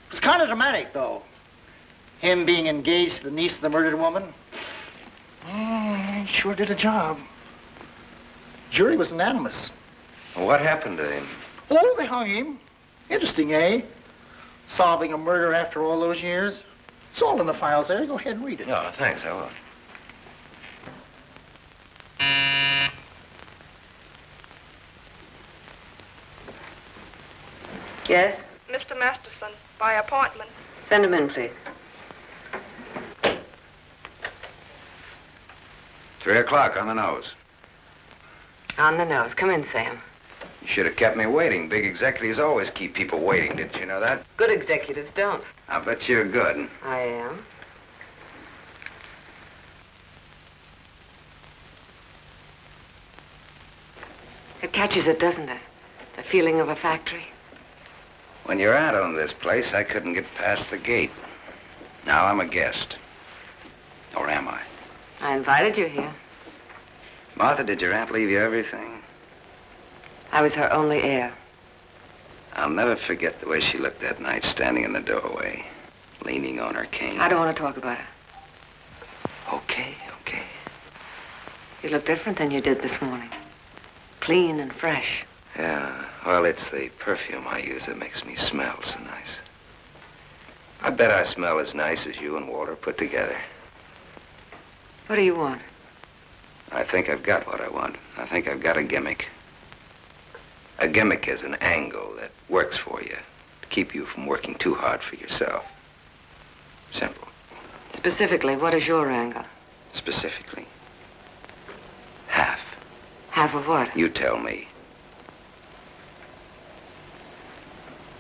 It was kind of dramatic, though. Him being engaged to the niece of the murdered woman. He sure did a job. Jury was unanimous. Well, what happened to him? Oh, they hung him. Interesting, eh? Solving a murder after all those years. It's all in the files there. Go ahead and read it. Oh, thanks, I will. Yes? Mr. Masterson, by appointment. Send him in, please. 3 o'clock on the nose. On the nose. Come in, Sam. You should have kept me waiting. Big executives always keep people waiting. Didn't you know that? Good executives don't. I bet you're good. I am. It catches it, doesn't it? The feeling of a factory. When you're out on this place, I couldn't get past the gate. Now I'm a guest. Or am I? I invited you here. Martha, did your aunt leave you everything? I was her only heir. I'll never forget the way she looked that night, standing in the doorway, leaning on her cane. I don't want to talk about her. Okay. You look different than you did this morning. Clean and fresh. Yeah, well, it's the perfume I use that makes me smell so nice. I bet I smell as nice as you and Walter put together. What do you want? I think I've got what I want. I think I've got a gimmick. A gimmick is an angle that works for you to keep you from working too hard for yourself. Simple. Specifically, what is your angle? Specifically, Half of what? You tell me.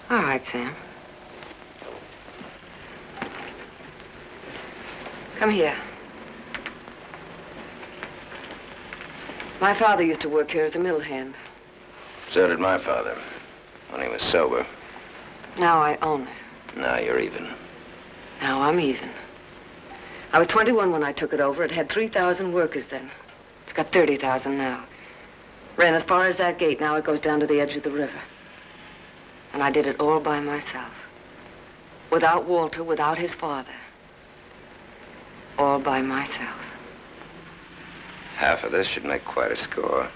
All right, Sam. Come here. My father used to work here as a mill hand. So did my father, when he was sober. Now I own it. Now you're even. Now I'm even. I was 21 when I took it over. It had 3,000 workers then. It's got 30,000 now. Ran as far as that gate. Now it goes down to the edge of the river. And I did it all by myself. Without Walter, without his father. All by myself. Half of this should make quite a score.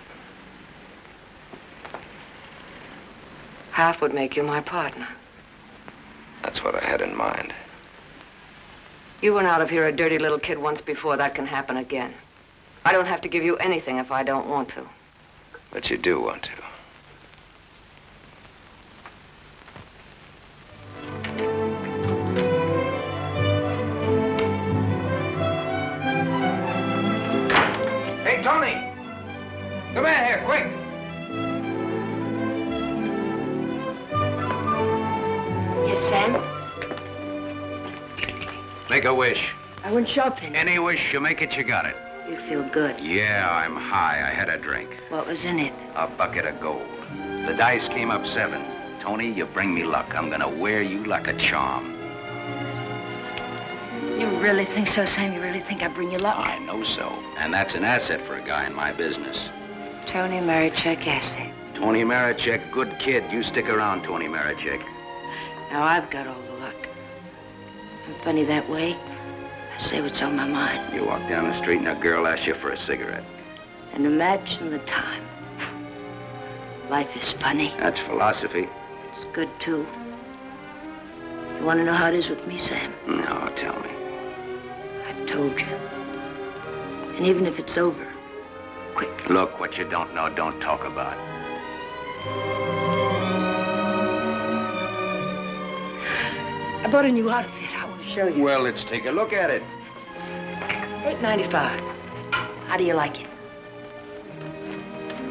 Half would make you my partner. That's what I had in mind. You went out of here a dirty little kid once before. That can happen again. I don't have to give you anything if I don't want to. But you do want to. Hey, Tony! Come in here, quick! Yes, Sam? Make a wish. I went shopping. Any wish you make it, you got it. You feel good. Yeah, I'm high. I had a drink. What was in it? A bucket of gold. The dice came up 7. Tony, you bring me luck. I'm gonna wear you like a charm. You really think so, Sam? You really think I bring you luck? I know so. And that's an asset for a guy in my business. Tony Marichek asset. Tony Marichek, good kid. You stick around, Tony Marichek. Now I've got all the luck. I'm funny that way. I say what's on my mind. You walk down the street and a girl asks you for a cigarette. And imagine the time. Life is funny. That's philosophy. It's good, too. You want to know how it is with me, Sam? No, tell me. I've told you. And even if it's over, quick. Look, what you don't know, don't talk about. I bought a new outfit. I want to show you. Well, let's take a look at it. $8.95. How do you like it?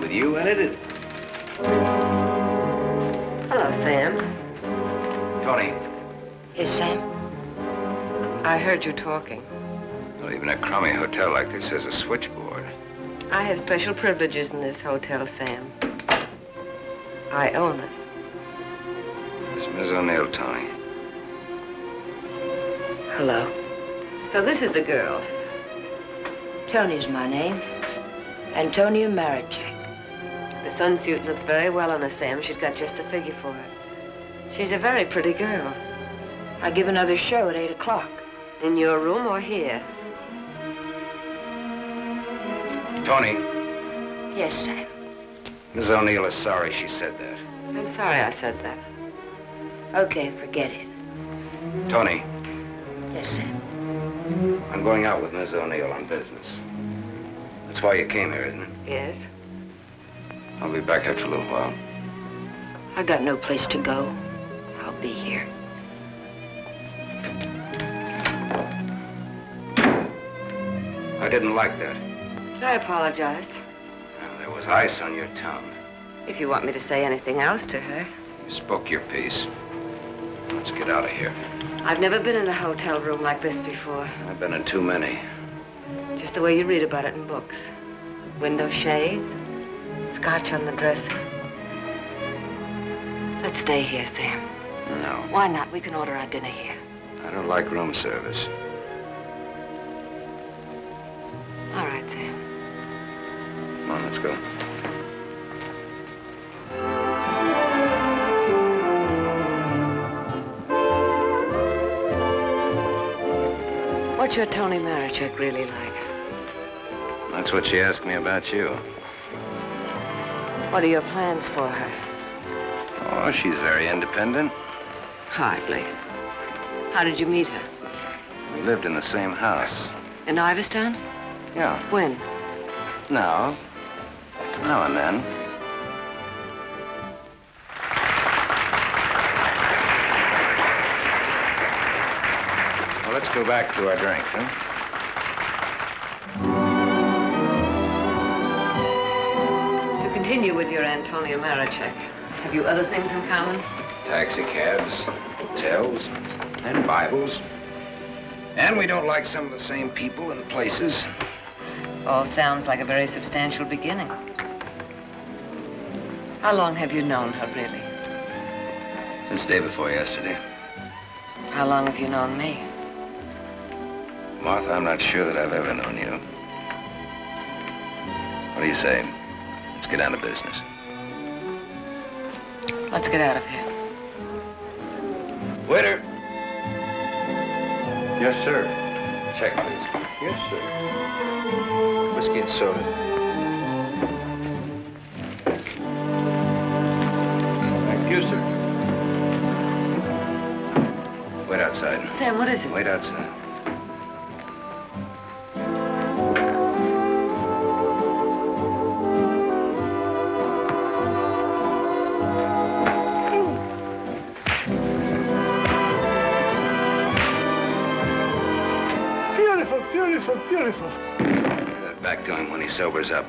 With you in it? Hello, Sam. Tony. Yes, Sam? I heard you talking. Well, even a crummy hotel like this has a switchboard. I have special privileges in this hotel, Sam. I own it. It's Miss O'Neill, Tony. Hello. So this is the girl. Tony's my name. Antonia Marichek. The sunsuit looks very well on her, Sam. She's got just the figure for it. She's a very pretty girl. I give another show at 8 o'clock. In your room or here? Tony. Yes, Sam. Miss O'Neill is sorry she said that. I'm sorry I said that. Okay, forget it. Tony. Yes, Sam. I'm going out with Miss O'Neill on business. That's why you came here, isn't it? Yes. I'll be back after a little while. I got no place to go. I'll be here. I didn't like that. I apologize. Well, there was ice on your tongue. If you want me to say anything else to her. You spoke your piece. Let's get out of here. I've never been in a hotel room like this before. I've been in too many. Just the way you read about it in books. Window shade, scotch on the dresser. Let's stay here, Sam. No. Why not? We can order our dinner here. I don't like room service. All right, Sam. Come on, let's go. What's your Tony Marichek really like? That's what she asked me about you. What are your plans for her? Oh, she's very independent. Hardly. How did you meet her? We lived in the same house. In Iverstown? Yeah. When? Now and then. Well, let's go back to our drinks, huh? continue with your Antonia Marachek. Have you other things in common? Taxi cabs, hotels, and Bibles. And we don't like some of the same people and places. All sounds like a very substantial beginning. How long have you known her, really? Since day before yesterday. How long have you known me? Martha, I'm not sure that I've ever known you. What do you say? Let's get down to business. Let's get out of here. Waiter. Yes, sir. Check, please. Yes, sir. Whiskey and soda. Thank you, sir. Wait outside. Sam, what is it? Wait outside. Beautiful. Give that back to him when he sobers up.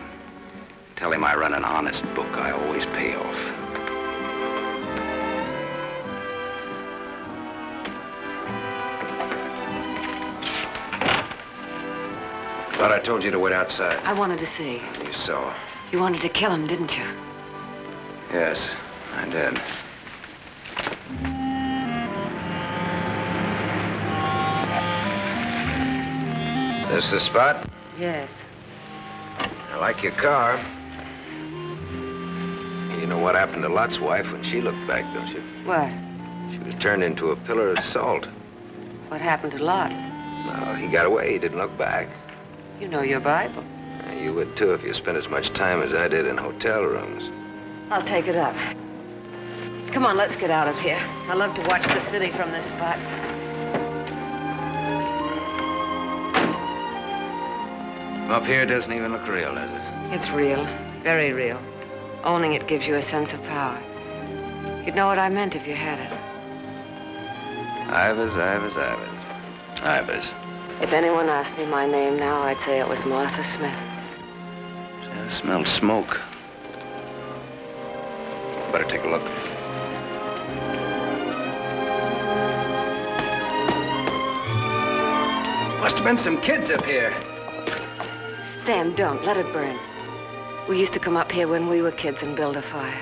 Tell him I run an honest book. I always pay off. Thought I told you to wait outside. I wanted to see. You saw. You wanted to kill him, didn't you? Yes, I did. This the spot? Yes. I like your car. You know what happened to Lot's wife when she looked back, don't you? What? She was turned into a pillar of salt. What happened to Lot? Well, he got away. He didn't look back. You know your Bible. You would, too, if you spent as much time as I did in hotel rooms. I'll take it up. Come on, let's get out of here. I love to watch the city from this spot. Up here, it doesn't even look real, does it? It's real. Very real. Owning it gives you a sense of power. You'd know what I meant if you had it. Ivers. If anyone asked me my name now, I'd say it was Martha Smith. I smelled smoke. Better take a look. Must have been some kids up here. Sam, don't. Let it burn. We used to come up here when we were kids and build a fire.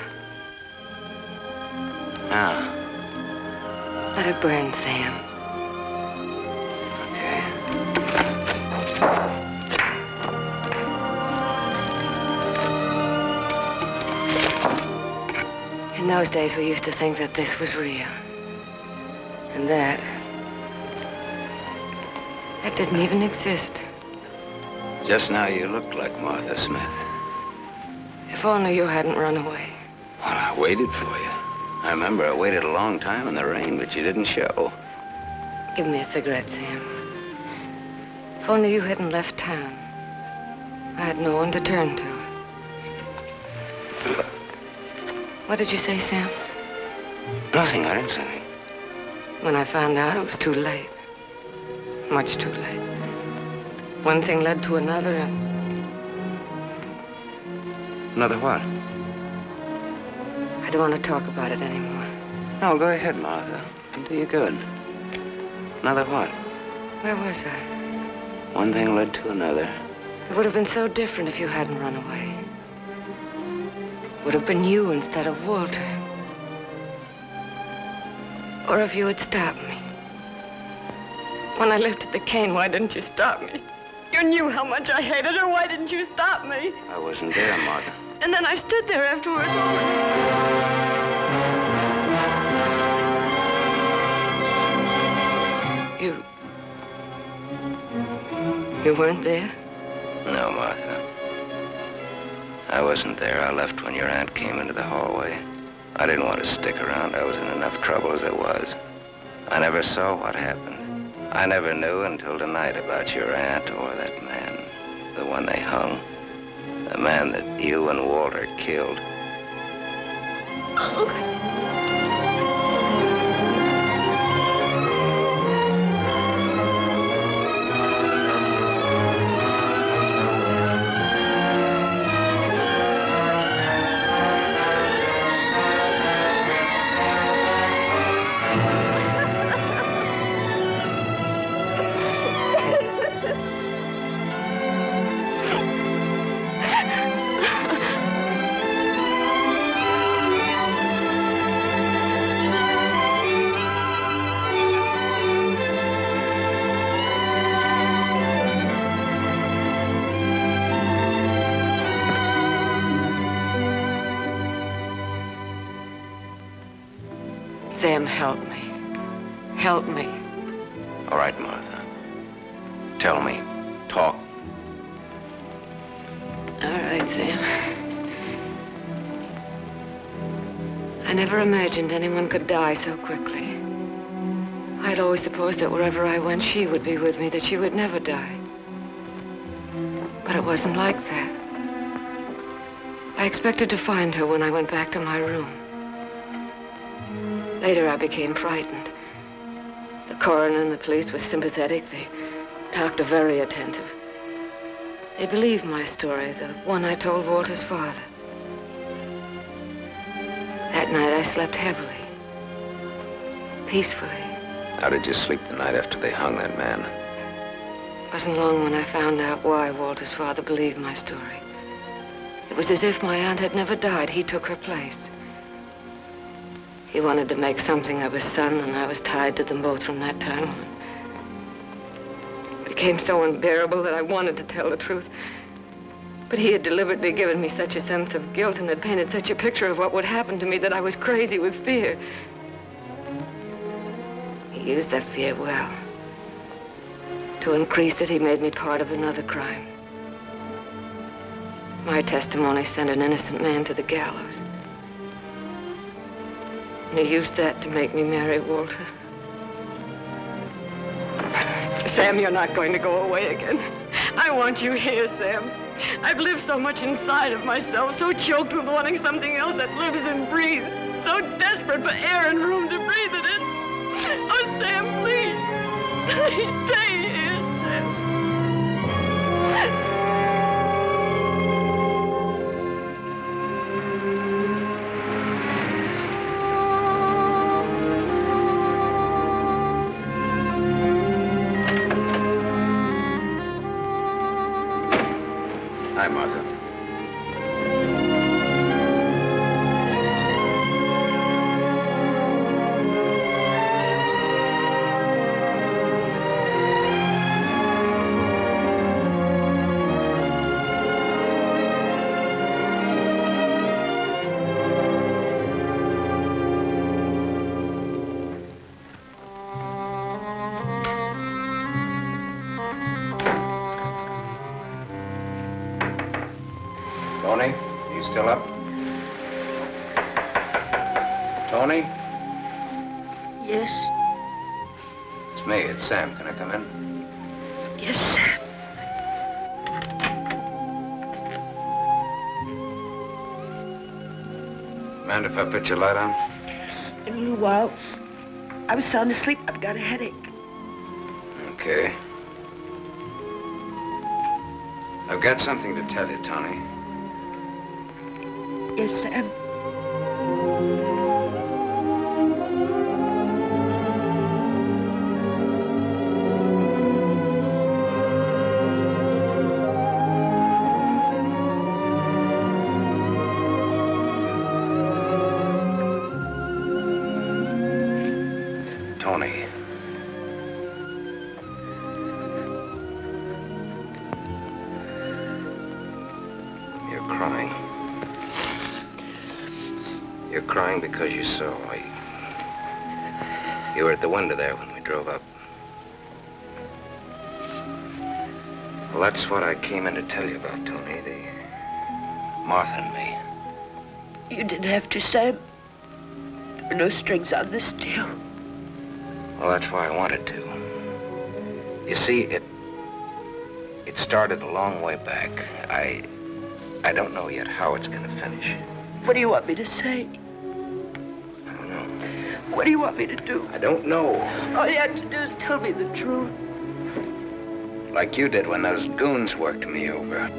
Ah. Let it burn, Sam. In those days, we used to think that this was real. And that didn't even exist. Just now you looked like Martha Smith. If only you hadn't run away. Well, I waited for you. I remember I waited a long time in the rain, but you didn't show. Give me a cigarette, Sam. If only you hadn't left town. I had no one to turn to. What did you say, Sam? Nothing. I didn't say anything. When I found out, it was too late. Much too late. One thing led to another, and... Another what? I don't want to talk about it anymore. No, go ahead, Martha. It'll do you good. Another what? Where was I? One thing led to another. It would have been so different if you hadn't run away. It would have been you instead of Walter. Or if you had stopped me. When I left at the cane, why didn't you stop me? You knew how much I hated her. Why didn't you stop me? I wasn't there, Martha. And then I stood there afterwards. You weren't there? No, Martha. I wasn't there. I left when your aunt came into the hallway. I didn't want to stick around. I was in enough trouble as it was. I never saw what happened. I never knew until tonight about your aunt or that man, the one they hung. The man that you and Walter killed. Sam, help me. Help me. All right, Martha. Tell me. Talk. All right, Sam. I never imagined anyone could die so quickly. I'd always supposed that wherever I went, she would be with me, that she would never die. But it wasn't like that. I expected to find her when I went back to my room. Later, I became frightened. The coroner and the police were sympathetic. The doctor very attentive. They believed my story, the one I told Walter's father. That night, I slept heavily, peacefully. How did you sleep the night after they hung that man? It wasn't long when I found out why Walter's father believed my story. It was as if my aunt had never died. He took her place. He wanted to make something of his son, and I was tied to them both from that time on. It became so unbearable that I wanted to tell the truth. But he had deliberately given me such a sense of guilt and had painted such a picture of what would happen to me that I was crazy with fear. He used that fear well. To increase it, he made me part of another crime. My testimony sent an innocent man to the gallows. And he used that to make me marry Walter. Sam, you're not going to go away again. I want you here, Sam. I've lived so much inside of myself, so choked with wanting something else that lives and breathes, so desperate for air and room to breathe it in. Oh, Sam, please. Please stay here, Sam. Hi, Martha. Tony, you still up? Tony? Yes? It's me, it's Sam. Can I come in? Yes, Sam. Mind if I put your light on? In a little while. I was sound asleep. I've got a headache. Okay. I've got something to tell you, Tony. Yes, Sam. Tony. You're crying. You're crying because you saw me. You were at the window there when we drove up. Well, that's what I came in to tell you about, Tony. The Martha and me. You didn't have to, Sam. There were no strings on this deal. Well, that's why I wanted to. You see, it started a long way back. I don't know yet how it's gonna finish. What do you want me to say? I don't know. What do you want me to do? I don't know. All you have to do is tell me the truth. Like you did when those goons worked me over.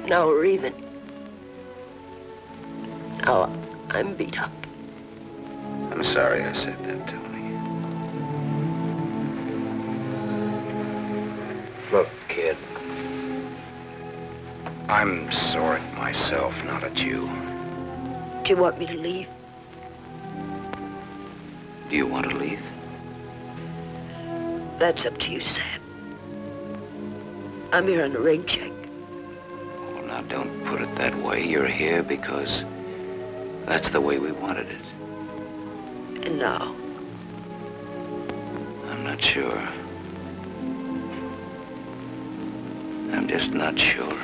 Now we're even. Now I'm beat up. I'm sorry I said that, Tony. Look, kid. I'm sore at myself, not at you. Do you want me to leave? Do you want to leave? That's up to you, Sam. I'm here on a rain check. Well, now, don't put it that way. You're here because That's the way we wanted it. And now? I'm not sure. I'm just not sure.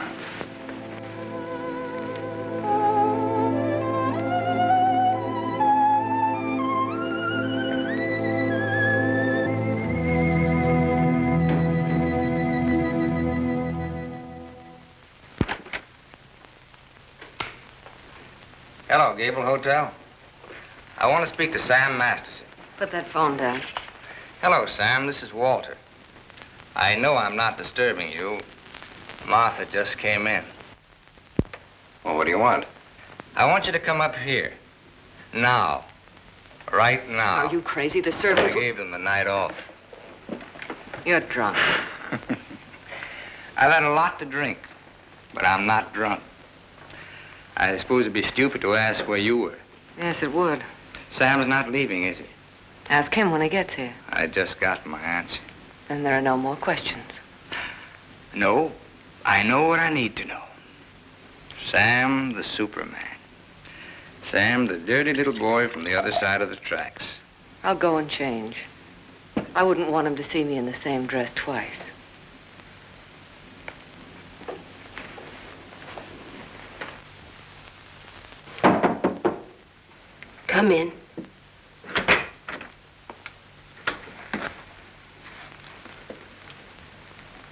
Hello, Gable Hotel. I want to speak to Sam Masterson. Put that phone down. Hello, Sam. This is Walter. I know I'm not disturbing you. Martha just came in. Well, what do you want? I want you to come up here. Now. Right now. Are you crazy? The I servants... gave them the night off. You're drunk. I've had a lot to drink, but I'm not drunk. I suppose it'd be stupid to ask where you were. Yes, it would. Sam's not leaving, is he? Ask him when he gets here. I just got my answer. Then there are no more questions. No, I know what I need to know. Sam the Superman. Sam the dirty little boy from the other side of the tracks. I'll go and change. I wouldn't want him to see me in the same dress twice. Come in.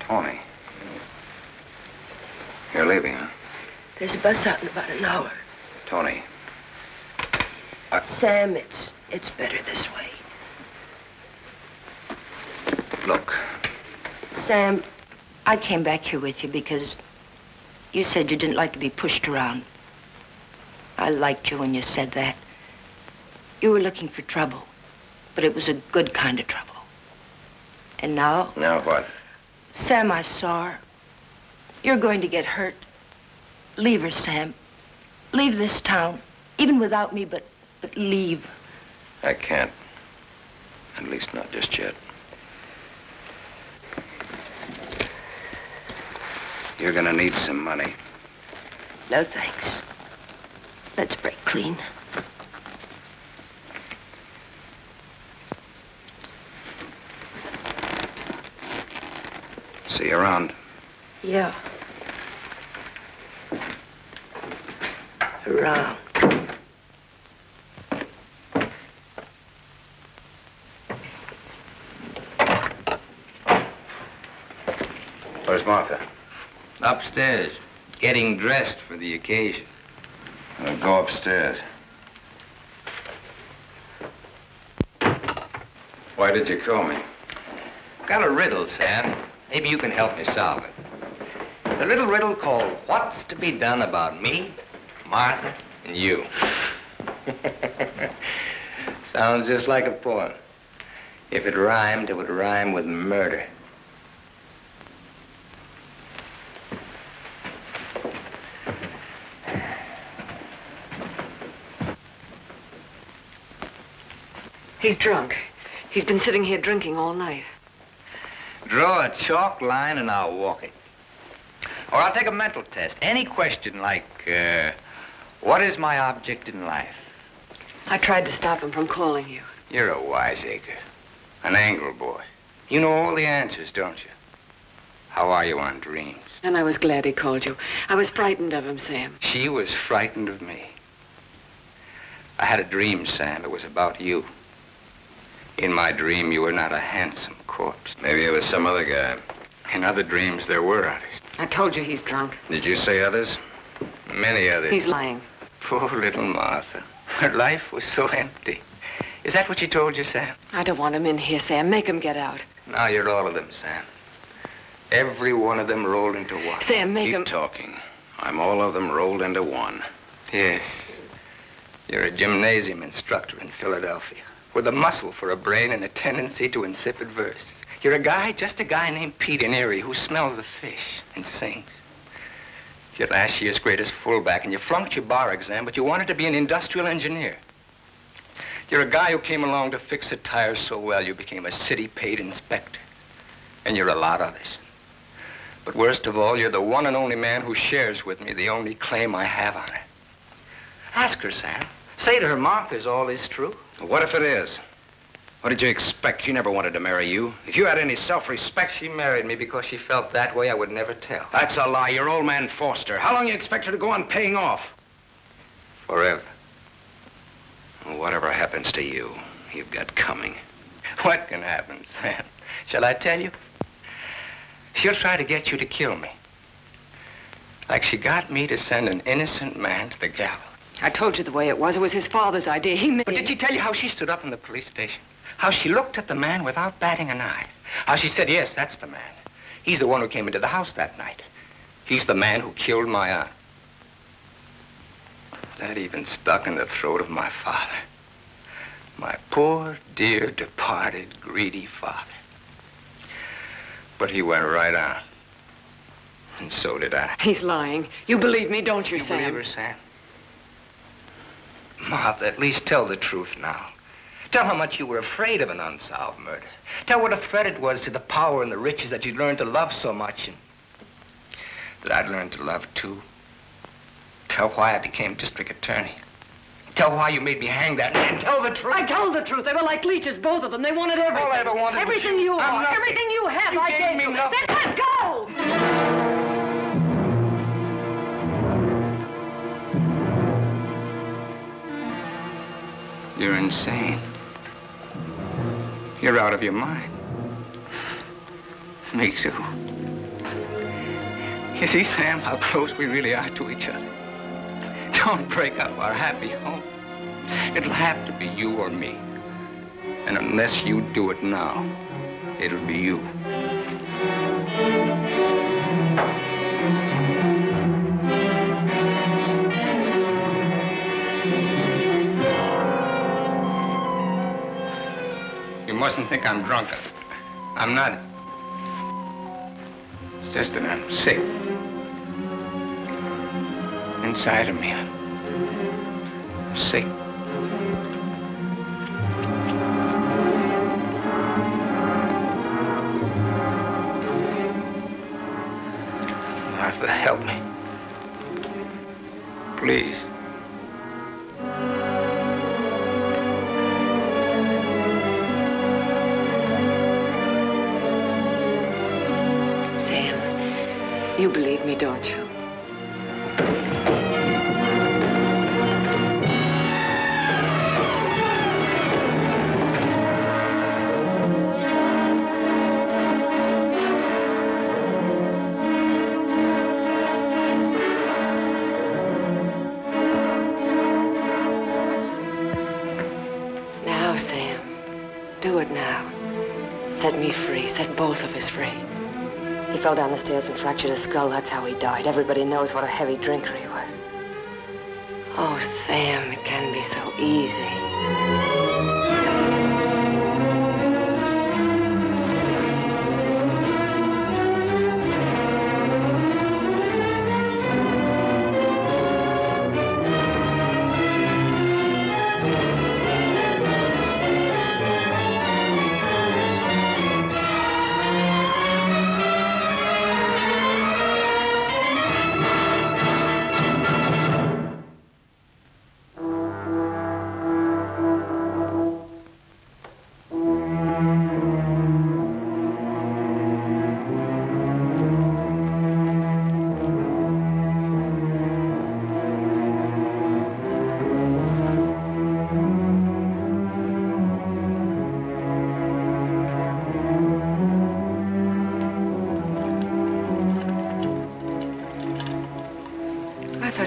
Tony. You're leaving, huh? There's a bus out in about an hour. Tony. Sam, it's better this way. Look. Sam, I came back here with you because you said you didn't like to be pushed around. I liked you when you said that. You were looking for trouble, but it was a good kind of trouble. And now... Now what? Sam, I saw her. You're going to get hurt. Leave her, Sam. Leave this town, even without me, but leave. I can't. At least not just yet. You're gonna need some money. No, thanks. Let's break clean. See you around. Yeah. Around. Where's Martha? Upstairs, getting dressed for the occasion. Well, go upstairs. Why did you call me? Got a riddle, Sam. Maybe you can help me solve it. It's a little riddle called What's to Be Done About Me, Martha, and You. Sounds just like a poem. If it rhymed, it would rhyme with murder. He's drunk. He's been sitting here drinking all night. Draw a chalk line and I'll walk it. Or I'll take a mental test. Any question like, what is my object in life? I tried to stop him from calling you. You're a wiseacre. An angle boy. You know all the answers, don't you? How are you on dreams? And I was glad he called you. I was frightened of him, Sam. She was frightened of me. I had a dream, Sam. It was about you. In my dream, you were not a handsome corpse. Maybe it was some other guy. In other dreams, there were others. I told you he's drunk. Did you say others? Many others. He's lying. Poor little Martha. Her life was so empty. Is that what she told you, Sam? I don't want him in here, Sam. Make him get out. Now you're all of them, Sam. Every one of them rolled into one. Sam, make him... Keep talking. I'm all of them rolled into one. Yes. You're a gymnasium instructor in Philadelphia with a muscle for a brain and a tendency to insipid verse. You're a guy, just a guy named Pete in Erie who smells of fish and sings. You're last year's greatest fullback and you flunked your bar exam, but you wanted to be an industrial engineer. You're a guy who came along to fix a tire so well you became a city-paid inspector. And you're a lot of others. But worst of all, you're the one and only man who shares with me the only claim I have on her. Ask her, Sam. Say to her, Martha, is all this true? What if it is? What did you expect? She never wanted to marry you. If you had any self-respect... She married me because she felt that way. I would never tell. That's a lie. Your old man forced her. How long you expect her to go on paying off? Forever. Well, whatever happens to you, you've got coming. What can happen, Sam? Shall I tell you? She'll try to get you to kill me. Like she got me to send an innocent man to the gallows. I told you the way it was. It was his father's idea. He made... But did she tell you how she stood up in the police station? How she looked at the man without batting an eye? How she said, yes, that's the man. He's the one who came into the house that night. He's the man who killed my aunt. That even stuck in the throat of my father. My poor, dear, departed, greedy father. But he went right on. And so did I. He's lying. You believe me, don't you, Sam? Believe her, Sam? Martha, at least tell the truth now. Tell how much you were afraid of an unsolved murder. Tell what a threat it was to the power and the riches that you'd learned to love so much and that I'd learned to love too. Tell why I became district attorney. Tell why you made me hang that man. Tell the truth. I told the truth. They were like leeches, both of them. They wanted everything. All I ever wanted everything was you I'm are. nothing. Everything you have, You I gave gave me you. nothing. Then let go! You're insane. You're out of your mind. Me too. You see, Sam, how close we really are to each other. Don't break up our happy home. It'll have to be you or me. And unless you do it now, it'll be you. You mustn't think I'm drunk. I'm not. It's just that I'm sick. Inside of me, I'm sick. Martha, help me. Please. Sam, you believe me, don't you? Do it now. Set me free. Set both of us free. He fell down the stairs and fractured his skull. That's how he died. Everybody knows what a heavy drinker he was. Oh, Sam, it can be so easy.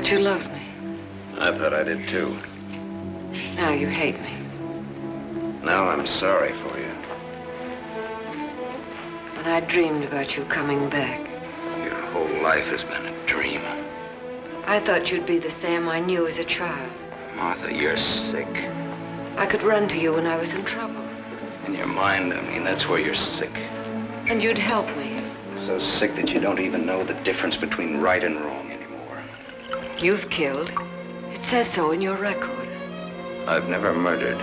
You loved me. I thought I did too. Now you hate me. Now I'm sorry for you. But I dreamed about you coming back. Your whole life has been a dream. I thought you'd be the Sam I knew as a child. Martha, you're sick. I could run to you when I was in trouble. In your mind, I mean, that's where you're sick. And you'd help me. So sick that you don't even know the difference between right and wrong. You've killed. It says so in your record. I've never murdered.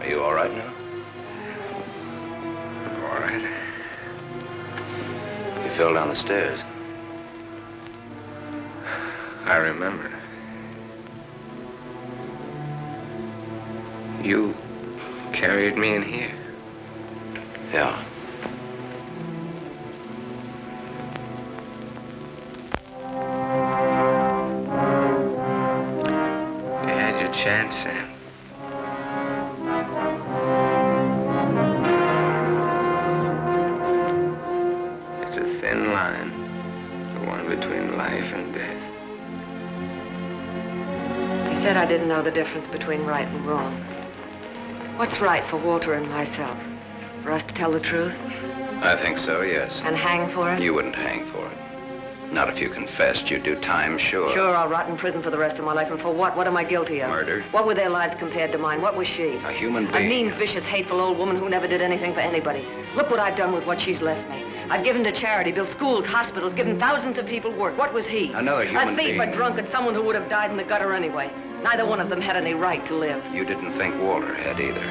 Are you all right now? All right. You fell down the stairs. I remember. You carried me in here. Yeah. You had your chance, Sam. It's a thin line, the one between life and death. You said I didn't know the difference between right and wrong. What's right for Walter and myself? For us to tell the truth? I think so, yes. And hang for it? You wouldn't hang for it. Not if you confessed. You'd do time, sure. Sure, I'll rot in prison for the rest of my life. And for what? What am I guilty of? Murder. What were their lives compared to mine? What was she? A human A being. mean, vicious, hateful old woman who never did anything for anybody. Look what I've done with what she's left me. I've given to charity, built schools, hospitals, given thousands of people work. What was he? Another human A thief, being. a drunkard, someone who would have died in the gutter anyway. Neither one of them had any right to live. You didn't think Walter had either.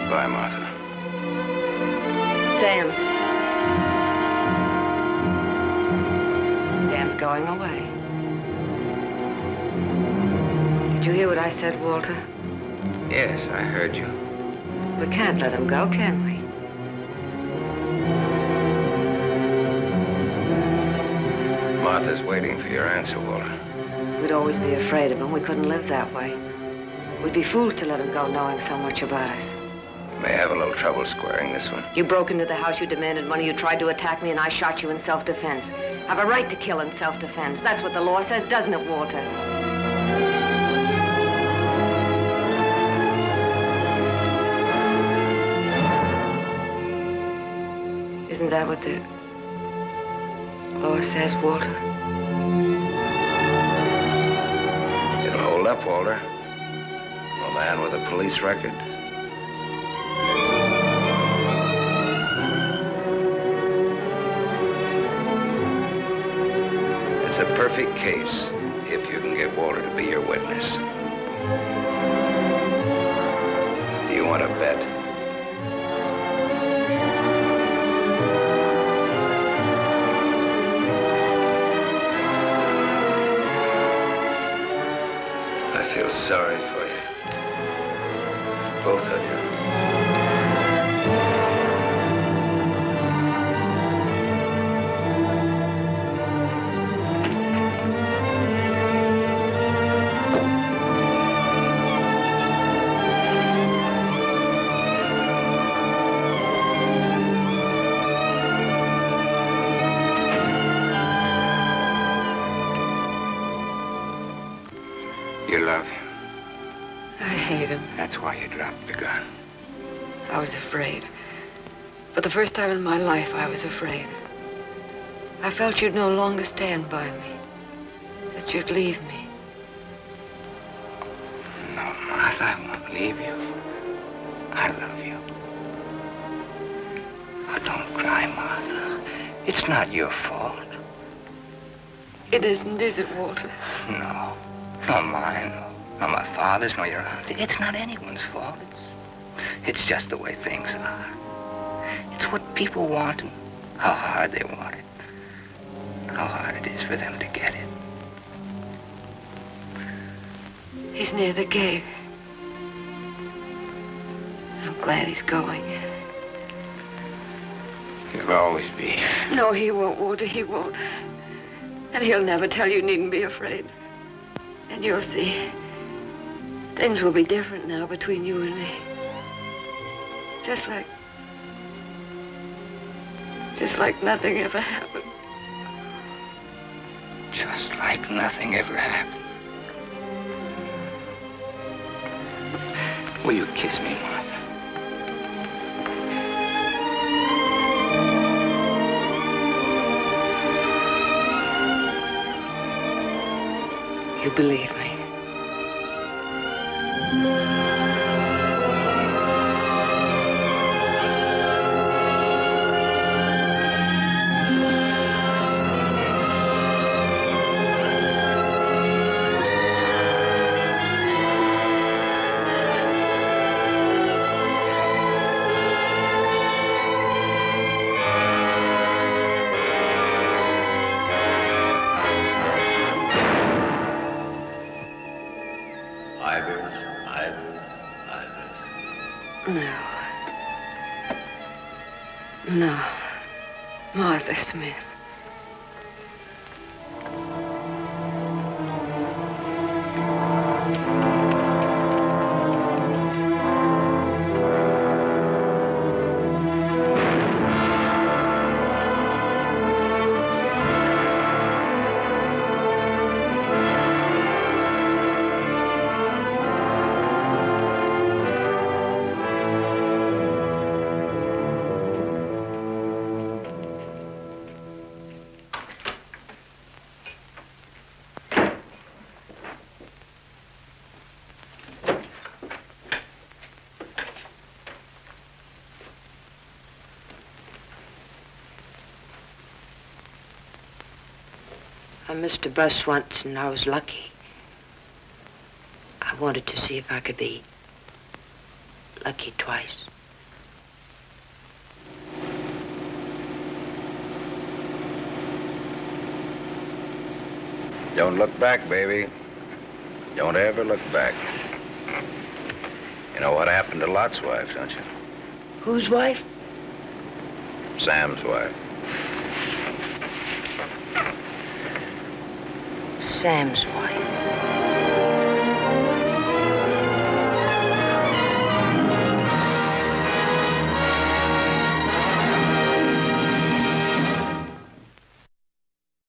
Goodbye, Martha. Sam. Sam's going away. Did you hear what I said, Walter? Yes, I heard you. We can't let him go, can we? Martha's waiting for your answer, Walter. We'd always be afraid of him. We couldn't live that way. We'd be fools to let him go knowing so much about us. May have a little trouble squaring this one. You broke into the house, you demanded money, you tried to attack me, and I shot you in self-defense. Have a right to kill in self-defense. That's what the law says, doesn't it, Walter? Isn't that what the law says, Walter? It'll hold up, Walter. A man with a police record. It's a perfect case if you can get Walter to be your witness. Do you want to bet? I feel sorry for you. Both of you. You love him. I hate him. That's why you dropped the gun. I was afraid. For the first time in my life, I was afraid. I felt you'd no longer stand by me. That you'd leave me. No, Martha, I won't leave you. I love you. Oh, don't cry, Martha. It's not your fault. It isn't, is it, Walter? No. Not mine, nor my father's, nor your aunt's. It's not anyone's fault. It's just the way things are. It's what people want and how hard they want it. How hard it is for them to get it. He's near the gate. I'm glad he's going. He'll always be. No, he won't, Walter, he won't. And he'll never tell you needn't be afraid. And you'll see, things will be different now between you and me. Just like nothing ever happened. Just like nothing ever happened. Will you kiss me, Martha? You believe me. No. No. Martha Smith. I missed a bus once and I was lucky. I wanted to see if I could be lucky twice. Don't look back, baby. Don't ever look back. You know what happened to Lot's wife, don't you? Whose wife? Sam's wife. Sam's wife.